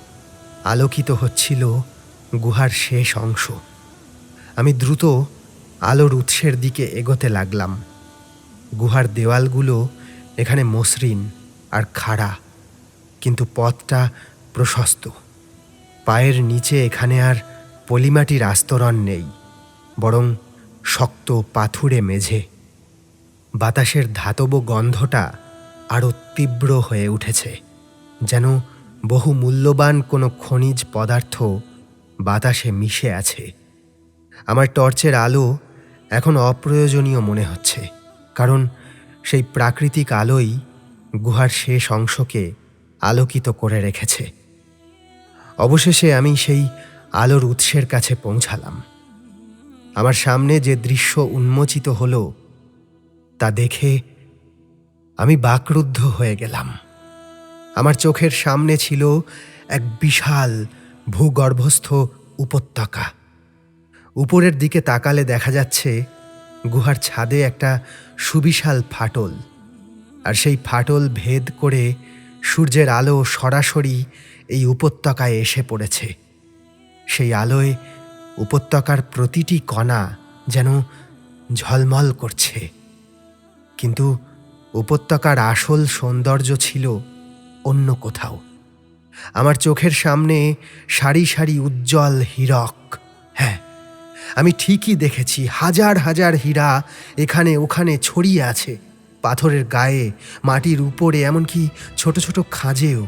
আলোকিত হচ্ছিল গুহার শেষ অংশ। আমি দ্রুত আলোর উৎসের দিকে এগোতে লাগলাম। গুহার দেওয়ালগুলো এখানে মসৃণ আর খাড়া, কিন্তু পথটা প্রশস্ত। পায়ের নিচে এখানে আর পলিমাটির আস্তরণ নেই, বরং শক্ত পাথুরে মেঝে। বাতাসের ধাতব গন্ধটা আরও তীব্র হয়ে উঠেছে, যেন বহু মূল্যবান কোনো খনিজ পদার্থ বাতাসে মিশে আছে। আমার টর্চের আলো এখন অপ্রয়োজনীয় মনে হচ্ছে, কারণ সেই প্রাকৃতিক আলোই গুহার শেষ অংশকে আলোকিত করে রেখেছে। অবশেষে আমি সেই আলোর উৎসের কাছে পৌঁছালাম। আমার সামনে যে দৃশ্য উন্মোচিত হলো তা দেখে আমি বাকরুদ্ধ হয়ে গেলাম। আমার চোখের সামনে ছিল এক বিশাল ভূগর্ভস্থ উপত্যকা। উপরের দিকে তাকালে দেখা যাচ্ছে গুহার ছাদে একটা সুবিশাল ফাটল, আর সেই ফাটল ভেদ করে সূর্যের আলো সরাসরি এই উপত্যকায় এসে পড়েছে। সেই আলোয় উপত্যকার প্রতিটি কণা যেন ঝলমল করছে, কিন্তু উপত্যকার আসল সৌন্দর্য ছিল অন্য কোথাও। আমার চোখের সামনে সারি সারি উজ্জ্বল হীরক। হ্যাঁ, আমি ঠিকই দেখেছি, হাজার হাজার হীরা এখানে ওখানে ছড়িয়ে আছে, পাথরের গায়ে, মাটির উপরে, এমনকি ছোট ছোট খাঁজেও।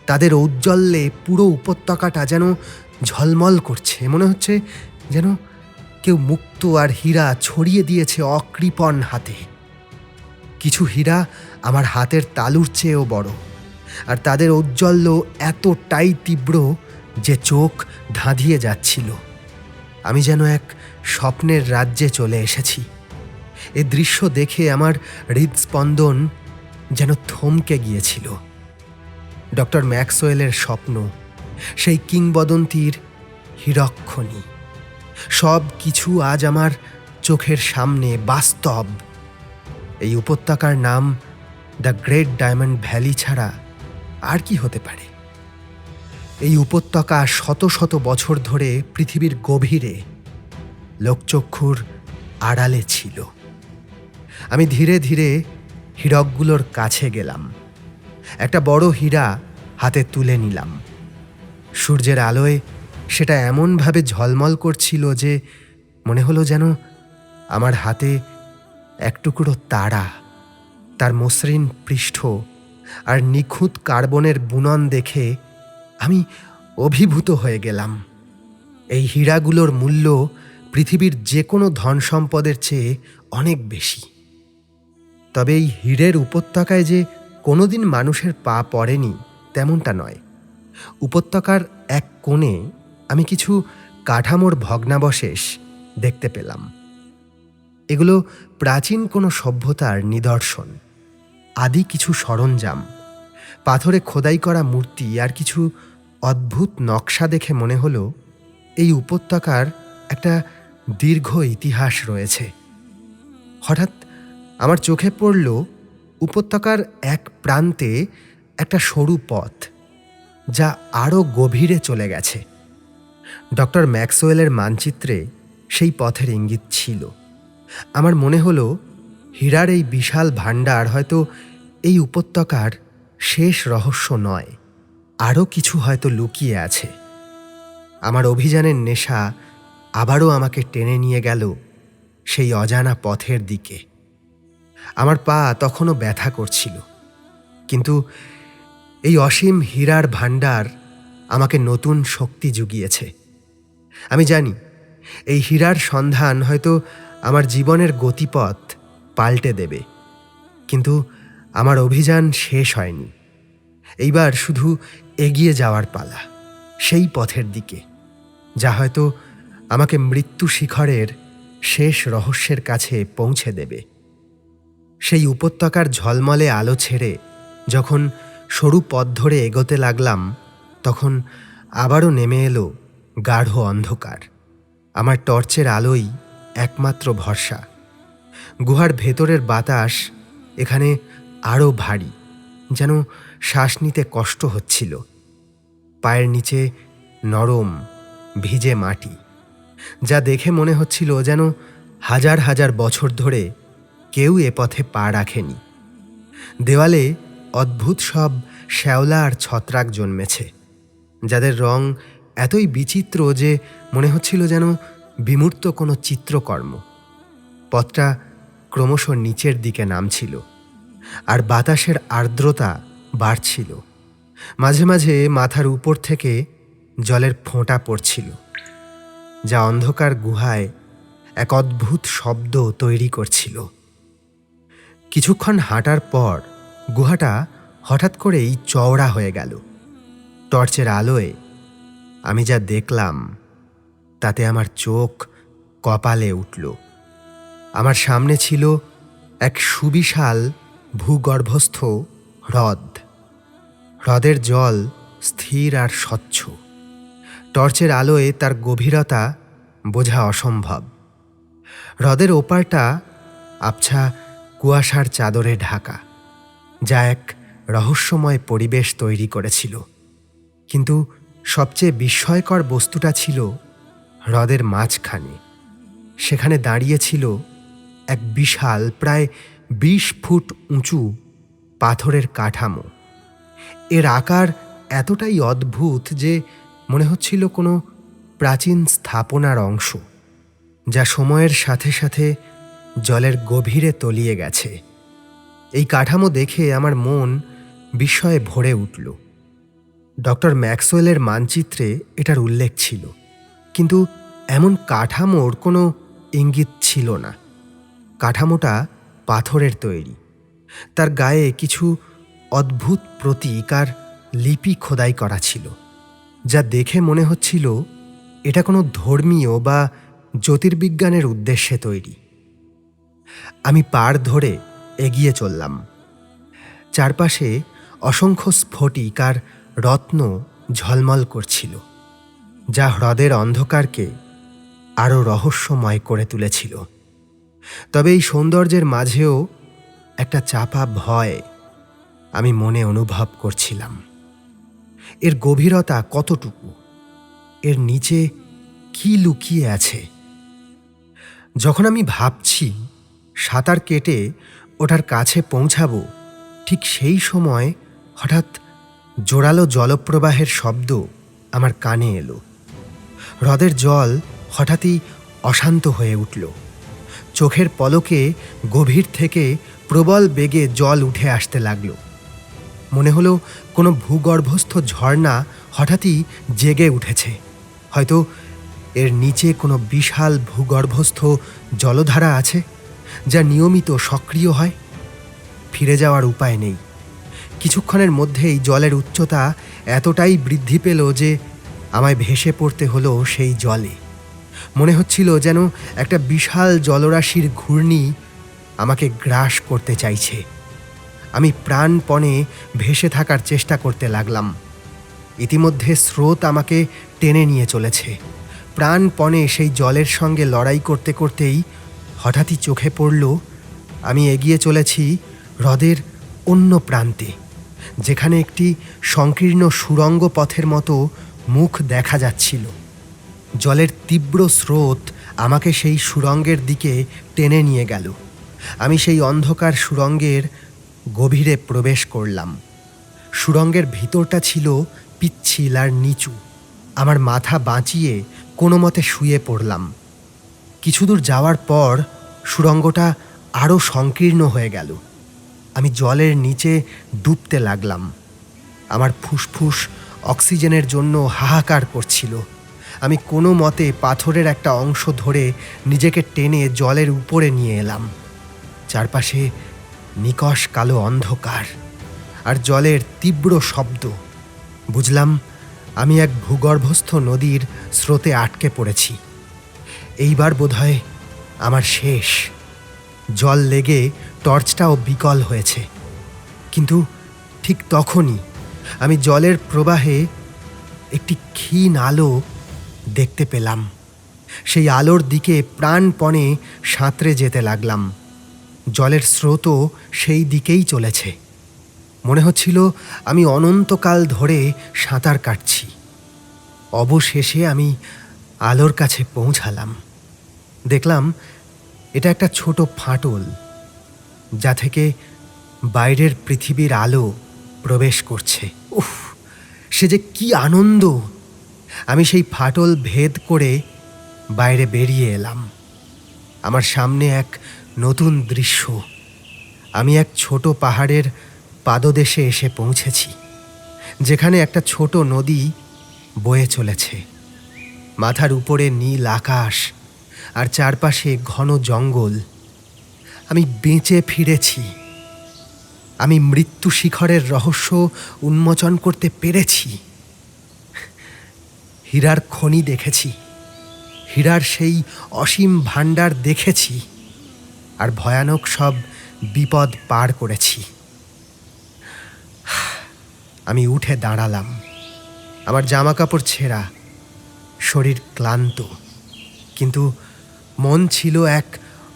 তাদের ঔজ্জ্বল্যে পুরো উপত্যকাটা যেন ঝলমল করছে। মনে হচ্ছে যেন কেউ মুক্ত আর হীরা ছড়িয়ে দিয়েছে অকৃপণ হাতে। কিছু হীরা আমার হাতের তালুর চেয়েও বড়, আর তাদের ঔজ্জ্বল্য এতটাই তীব্র যে চোখ ধাঁধিয়ে যাচ্ছিল। আমি যেন এক স্বপ্নের রাজ্যে চলে এসেছি। এ দৃশ্য দেখে আমার হৃদস্পন্দন যেন থমকে গিয়েছিল। ডক্টর ম্যাক্সওয়েলের স্বপ্ন, সেই কিংবদন্তির হীরকখনি, সব কিছু আজ আমার চোখের সামনে বাস্তব। এই উপত্যকার নাম দ্য গ্রেট ডায়মন্ড ভ্যালি ছাড়া আর কি হতে পারে? এই উপত্যকা শত শত বছর ধরে পৃথিবীর গভীরে লোকচক্ষুর আড়ালে ছিল। আমি ধীরে ধীরে হীরকগুলোর কাছে গেলাম। একটা বড় হীরা হাতে তুলে নিলাম। সূর্যের আলোয় সেটা এমনভাবে ঝলমল করছিল যে মনে হলো যেন আমার হাতে এক টুকরো তারা। তার মসৃণ পৃষ্ঠ আর নিখুঁত কার্বনের বুনন দেখে আমি অভিভূত হয়ে গেলাম। এই হীরাগুলোর মূল্য পৃথিবীর যে কোনো ধন সম্পদের চেয়ে অনেক বেশি। তবে এই হীরের উপত্যকায় যে কোনোদিন মানুষের পা পড়েনি তেমনটা নয়। উপত্যকার এক কোণে আমি কিছু কাঠামোর ভগ্নাবশেষ দেখতে পেলাম। এগুলো প্রাচীন কোনো সভ্যতার নিদর্শন। আদি কিছু সরঞ্জাম, পাথরে খোদাই করা মূর্তি আর কিছু অদ্ভুত নকশা দেখে মনে হলো এই উপত্যকার একটা দীর্ঘ ইতিহাস রয়েছে। হঠাৎ আমার চোখে পড়ল উপত্যকার এক প্রান্তে একটা সরু পথ, যা আরও গভীরে চলে গেছে। ডক্টর ম্যাক্সওয়েলের মানচিত্রে সেই পথের ইঙ্গিত ছিল। আমার মনে হলো হীরার এই বিশাল ভাণ্ডার হয়তো এই উপত্যকার শেষ রহস্য নয়, আরও কিছু হয়তো লুকিয়ে আছে। আমার অভিযানের নেশা আবারও আমাকে টেনে নিয়ে গেল সেই অজানা পথের দিকে। আমার পা তখনও ব্যথা করছিল, কিন্তু এই অসীম হীরার ভাণ্ডার আমাকে নতুন শক্তি জুগিয়েছে। আমি জানি এই হীরার সন্ধান হয়তো আমার জীবনের গতিপথ পাল্টে দেবে, কিন্তু আমার অভিযান শেষ হয়নি। এইবার শুধু এগিয়ে যাওয়ার পালা, সেই পথের দিকে যা হয়তো আমাকে মৃত্যু শিখরের শেষ রহস্যের কাছে পৌঁছে দেবে। সেই উপত্যকার ঝলমলে আলো ছেড়ে যখন সরু পথ ধরে এগোতে লাগলাম, তখন আবারও নেমে এলো গাঢ় অন্ধকার। আমার টর্চের আলোই একমাত্র ভরসা। গুহার ভেতরের বাতাস এখানে আরও ভারী, যেন শ্বাস নিতে কষ্ট হচ্ছিল। পায়ের নিচে নরম ভিজে মাটি, যা দেখে মনে হচ্ছিল যেন হাজার হাজার বছর ধরে কেউ এ পথে পা রাখেনি। দেওয়ালে অদ্ভুত সব শ্যাওলা আর ছত্রাক জন্মেছে, যাদের রং এতই বিচিত্র যে মনে হচ্ছিল যেন বিমূর্ত কোনো চিত্রকর্ম। পথটা ক্রমশ নিচের দিকে নামছিল, আর বাতাসের আর্দ্রতা বাড়ছিল। মাঝে মাঝে মাথার উপর থেকে জলের ফোঁটা পড়ছিল, যা অন্ধকার গুহায় এক অদ্ভুত শব্দ তৈরি করছিল। কিছুক্ষণ হাঁটার পর গুহাটা হঠাৎ করেই চওড়া হয়ে গেল। টর্চের আলোয় আমি যা দেখলাম তাতে আমার চোখ কপালে উঠল। আমার সামনে ছিল এক সুবিশাল ভূগর্ভস্থ হ্রদ। হ্রদের জল স্থির আর স্বচ্ছ। টর্চের আলোয় তার গভীরতা বোঝা অসম্ভব। হ্রদের ওপারটা আবছা কুয়াশার চাদরে ঢাকা, যা এক রহস্যময় পরিবেশ তৈরি করেছিল। কিন্তু সবচেয়ে বিস্ময়কর বস্তুটা ছিল হ্রদের মাঝখানে। সেখানে দাঁড়িয়েছিল এক বিশাল প্রায় 20 ফুট উঁচু পাথরের কাঠামো। এর আকার এতটাই অদ্ভুত যে মনে হচ্ছিল কোনো প্রাচীন স্থাপনার অংশ, যা সময়ের সাথে সাথে জলের গভীরে তলিয়ে গেছে। এই কাঠামো দেখে আমার মন বিস্ময়ে ভরে উঠল। ডক্টর ম্যাক্সওয়েলের মানচিত্রে এটার উল্লেখ ছিল, কিন্তু এমন কাঠামোর কোনো ইঙ্গিত ছিল না। কাঠামোটা পাথরের তৈরি, তার গায়ে কিছু অদ্ভুত প্রতীক আর লিপি খোদাই করা ছিল, যা দেখে মনে হচ্ছিল এটা কোনো ধর্মীয় বা জ্যোতির্বিজ্ঞানের উদ্দেশ্যে তৈরি। আমি পাড় ধরে এগিয়ে চললাম। চারপাশে অসংখ্য স্ফটিক আর রত্ন ঝলমল করছিল, যা হ্রদের অন্ধকারকে আরও রহস্যময় করে তুলেছিল। তবে এই সৌন্দর্যের মাঝেও একটা চাপা ভয় আমি মনে অনুভব করছিলাম। এর গভীরতা কতটুকু, এর নিচে কি লুকিয়ে আছে। যখন আমি ভাবছি সাঁতার কেটে ওটার কাছে পৌঁছাবো, ঠিক সেই সময় হঠাৎ জোরালো জলপ্রবাহের শব্দ আমার কানে এলো। হ্রদের জল হঠাৎই অশান্ত হয়ে উঠল। চোখের পলকে গভীর থেকে প্রবল বেগে জল উঠে আসতে লাগল। মনে হলো কোনো ভূগর্ভস্থ ঝর্ণা হঠাৎই জেগে উঠেছে। হয়তো এর নিচে কোনো বিশাল ভূগর্ভস্থ জলধারা আছে, যা নিয়মিত সক্রিয় হয়। ফিরে যাওয়ার উপায় নেই, কিছুক্ষণের মধ্যেই জলের উচ্চতা এতটাই বৃদ্ধি পেল যে আমায় ভেসে পড়তে হলো সেই জলে। মনে হচ্ছিল যেন একটা বিশাল জলরাশির ঘূর্ণি আমাকে গ্রাস করতে চাইছে। আমি প্রাণপণে ভেসে থাকার চেষ্টা করতে লাগলাম। ইতিমধ্যে স্রোত আমাকে টেনে নিয়ে চলেছে। প্রাণপণে সেই জলের সঙ্গে লড়াই করতে করতেই হঠাৎই চোখে পড়ল আমি এগিয়ে চলেছি হ্রদের অন্য প্রান্তে, যেখানে একটি সংকীর্ণ সুড়ঙ্গ পথের মতো মুখ দেখা যাচ্ছিল। জলের তীব্র স্রোত আমাকে সেই সুড়ঙ্গের দিকে টেনে নিয়ে গেল। আমি সেই অন্ধকার সুড়ঙ্গের গভীরে প্রবেশ করলাম। সুড়ঙ্গের ভিতরটা ছিল পিচ্ছিল আর নিচু। আমার মাথা বাঁচিয়ে কোনো মতে শুয়ে পড়লাম। কিছু দূর যাওয়ার পর সুড়ঙ্গটা আরও সংকীর্ণ হয়ে গেল। আমি জলের নিচে ডুবতে লাগলাম। আমার ফুসফুস অক্সিজেনের জন্য হাহাকার করছিল। আমি কোনো মতে পাথরের একটা অংশ ধরে নিজেকে টেনে জলের উপরে নিয়ে এলাম। চারপাশে নিকষ কালো অন্ধকার আর জলের তীব্র শব্দ। বুঝলাম আমি এক ভূগর্ভস্থ নদীর স্রোতে আটকে পড়েছি। এইবার বোধহয় আমার শেষ। জল লেগে টর্চটাও বিকল হয়েছে। কিন্তু ঠিক তখনই আমি জলের প্রবাহে একটি ক্ষীণ আলো দেখতে পেলাম। সেই আলোর দিকে প্রাণপণে সাঁতরে যেতে লাগলাম। জলের স্রোতও সেই দিকেই চলেছে। মনে হচ্ছিল আমি অনন্তকাল ধরে সাঁতার কাটছি। অবশেষে আমি আলোর কাছে পৌঁছালাম। দেখলাম এটা একটা ছোট ফাটল, যা থেকে বাইরের পৃথিবীর আলো প্রবেশ করছে। উফ, সে যে কি আনন্দ! আমি সেই ফাটল ভেদ করে বাইরে বেরিয়ে এলাম। আমার সামনে এক নতুন দৃশ্য। আমি এক ছোট পাহাড়ের পাদদেশে এসে পৌঁছেছি, যেখানে একটা ছোট নদী বয়ে চলেছে। মাথার উপরে নীল আকাশ আর চারপাশে ঘন জঙ্গল। আমি বেঁচে ফিরেছি। আমি মৃত্যু শিখরের রহস্য উন্মোচন করতে পেরেছি। হীরার খনি দেখেছি, হীরার সেই অসীম ভাণ্ডার দেখেছি, আর ভয়ানক সব বিপদ পার করেছি। আমি উঠে দাঁড়ালাম। আমার জামাকাপড় ছেঁড়া, শরীর ক্লান্ত, কিন্তু মন ছিল এক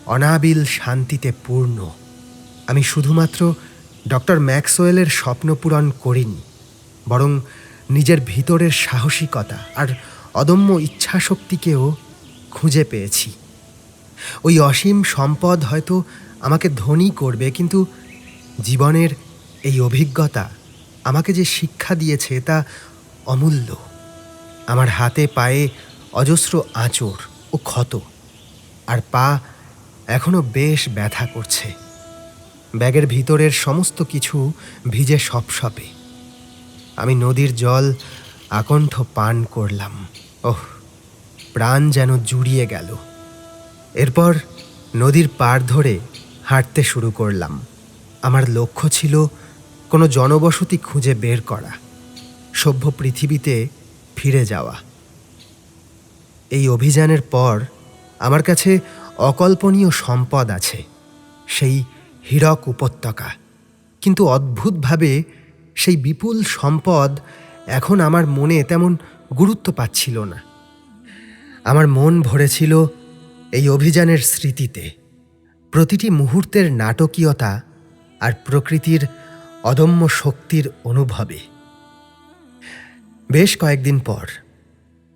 অনাবিল শান্তিতে পূর্ণ। আমি শুধুমাত্র ডক্টর ম্যাক্সওয়েলের স্বপ্ন পূরণ করিনি, বরং নিজের ভিতরের সাহসিকতা আর অদম্য ইচ্ছাশক্তিকেও খুঁজে পেয়েছি। ওই অসীম সম্পদ হয়তো আমাকে ধনী করবে, কিন্তু জীবনের এই অভিজ্ঞতা আমাকে যে শিক্ষা দিয়েছে তা অমূল্য। আমার হাতে পায়ে অজস্র আঁচড় ও ক্ষত, আর পা এখনো বেশ ব্যথা করছে। ব্যাগের ভিতরের সমস্ত কিছু ভিজে সপসপে। আমি নদীর জল আকণ্ঠ পান করলাম। ওহ, প্রাণ যেন জুড়িয়ে গেল। এরপর নদীর পাড় ধরে হাঁটতে শুরু করলাম। আমার লক্ষ্য ছিল কোনো জনবসতি খুঁজে বের করা, সভ্য পৃথিবীতে ফিরে যাওয়া। এই অভিযানের পর আমার কাছে অকল্পনীয় সম্পদ আছে, সেই হীরক উপত্যকা। কিন্তু অদ্ভুতভাবে সেই বিপুল সম্পদ এখন আমার মনে তেমন গুরুত্ব পাচ্ছিল না। আমার মন ভরেছিল এই অভিযানের স্মৃতিতে, প্রতিটি মুহূর্তের নাটকীয়তা আর প্রকৃতির অদম্য শক্তির অনুভবে। বেশ কয়েকদিন পর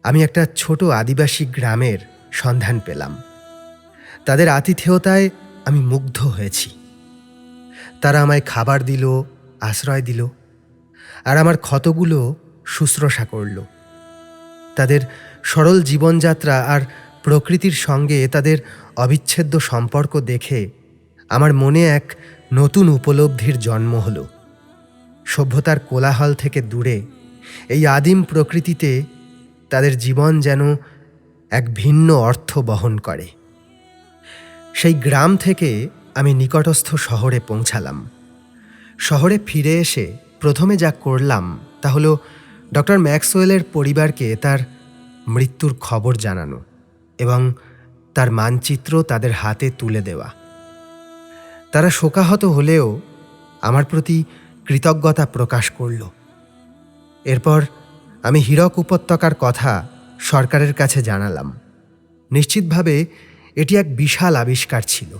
আমি একটা ছোট আদিবাসী গ্রামের সন্ধান পেলাম। তাদের আতিথেয়তায় আমি মুগ্ধ হয়েছি। তারা আমায় খাবার দিল, আশ্রয় দিল, আর আমার ক্ষতগুলো শুশ্রূষা করল। তাদের সরল জীবনযাত্রা আর প্রকৃতির সঙ্গে তাদের অবিচ্ছেদ্য সম্পর্ক দেখে আমার মনে এক নতুন উপলব্ধির জন্ম হলো। সভ্যতার কোলাহল থেকে দূরে এই আদিম প্রকৃতিতে তাদের জীবন যেন এক ভিন্ন অর্থ বহন করে। সেই গ্রাম থেকে আমি নিকটস্থ শহরে পৌঁছালাম। শহরে ফিরে এসে প্রথমে যা করলাম তা হলো ডক্টর ম্যাক্সওয়েলের পরিবারকে তার মৃত্যুর খবর জানানো এবং তার মানচিত্র তাদের হাতে তুলে দেওয়া। তারা শোকাহত হলেও আমার প্রতি কৃতজ্ঞতা প্রকাশ করল। এরপর আমি হীরক উপত্যকার কথা সরকারের কাছে জানালাম। নিশ্চিতভাবে এটি এক বিশাল আবিষ্কার ছিল,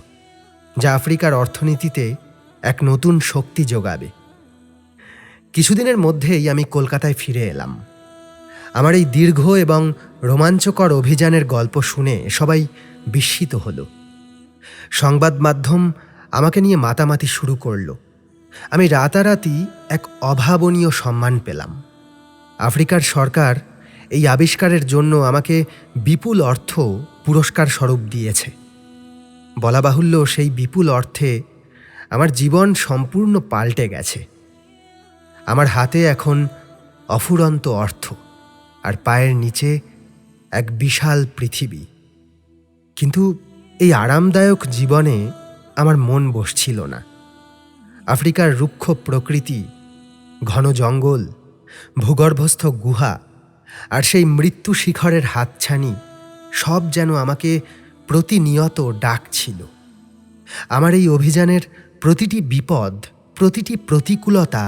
যা আফ্রিকার অর্থনীতিতে এক নতুন শক্তি যোগাবে। কিছুদিনের মধ্যেই আমি কলকাতায় ফিরে এলাম। আমার এই দীর্ঘ এবং রোমাঞ্চকর অভিযানের গল্প শুনে সবাই বিস্মিত হল। সংবাদ মাধ্যম আমাকে নিয়ে মাতামাতি শুরু করল। আমি রাতারাতি এক অভাবনীয় সম্মান পেলাম। আফ্রিকার সরকার এই আবিষ্কারের জন্য আমাকে বিপুল অর্থ পুরস্কার স্বরূপ দিয়েছে। বলা বাহুল্য, সেই বিপুল অর্থে আমার জীবন সম্পূর্ণ পাল্টে গেছে। আমার হাতে এখন অফুরন্ত অর্থ আর পায়ের নিচে এক বিশাল পৃথিবী। কিন্তু এই আরামদায়ক জীবনে আমার মন বসছিল না। আফ্রিকার রুক্ষ প্রকৃতি, ঘন জঙ্গল, ভূগর্ভস্থ গুহা আর সেই মৃত্যু শিখরের হাতছানি সব যেন আমাকে প্রতিনিয়ত ডাকছিল। আমার এই অভিযানের প্রতিটি বিপদ, প্রতিটি প্রতিকূলতা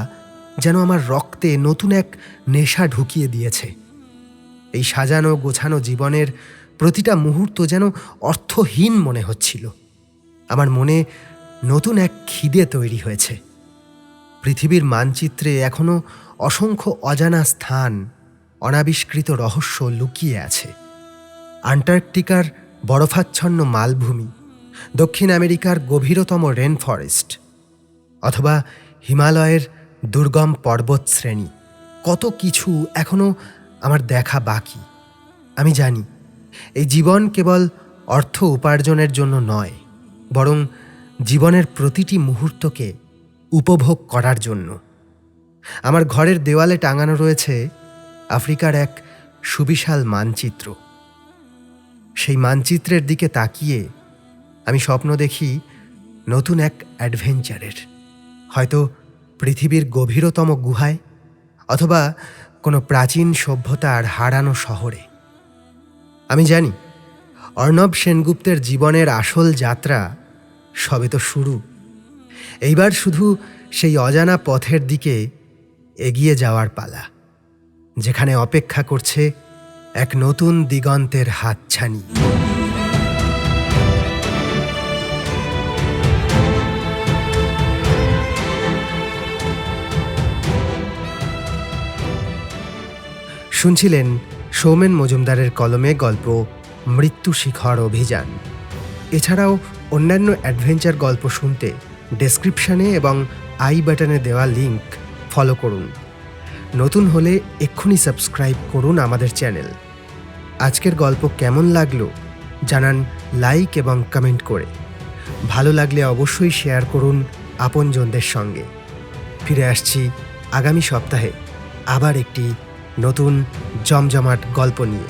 যেন আমার রক্তে নতুন এক নেশা ঢুকিয়ে দিয়েছে। এই সাজানো গোছানো জীবনের প্রতিটা মুহূর্ত যেন অর্থহীন মনে হচ্ছিল। আমার মনে নতুন এক খিদে তৈরি হয়েছে। পৃথিবীর মানচিত্রে এখনো অসংখ্য অজানা স্থান, অনাবিষ্কৃত রহস্য লুকিয়ে আছে। আন্টার্কটিকার বরফাচ্ছন্ন মালভূমি, দক্ষিণ আমেরিকার গভীরতম রেন ফরেস্ট, অথবা হিমালয়ের দুর্গম পর্বত শ্রেণী, কত কিছু এখনো আমার দেখা বাকি। আমি জানি এই জীবন কেবল অর্থ উপার্জনের জন্য নয়, বরং জীবনের প্রতিটি মুহূর্তকে উপভোগ করার জন্য। আমার ঘরের দেওয়ালে টাঙানো রয়েছে আফ্রিকার এক সুবিশাল মানচিত্র। সেই মানচিত্রের দিকে তাকিয়ে আমি স্বপ্ন দেখি নতুন এক অ্যাডভেঞ্চারের, হয়তো পৃথিবীর গভীরতম গুহায়, অথবা কোনো প্রাচীন সভ্যতার হারানো শহরে। আমি জানি অর্ণব সেনগুপ্তের জীবনের আসল যাত্রা সবে তো শুরু। এইবার শুধু সেই অজানা পথের দিকে এগিয়ে যাওয়ার পালা, যেখানে অপেক্ষা করছে এক নতুন দিগন্তের হাতছানি। শুনছিলেন সৌমেন মজুমদারের কলমে গল্প মৃত্যু শিখর অভিযান। এছাড়াও অন্যান্য অ্যাডভেঞ্চার গল্প শুনতে ডেসক্রিপশনে এবং আই বাটনে দেওয়া লিংক ফলো করুন। নতুন হলে এক্ষুনি সাবস্ক্রাইব করুন আমাদের চ্যানেল। আজকের গল্প কেমন লাগলো জানান লাইক এবং কমেন্ট করে। ভালো লাগলে অবশ্যই শেয়ার করুন আপনজনদের সঙ্গে। ফিরে আসছি আগামী সপ্তাহে আবার একটি নতুন জমজমাট গল্প নিয়ে।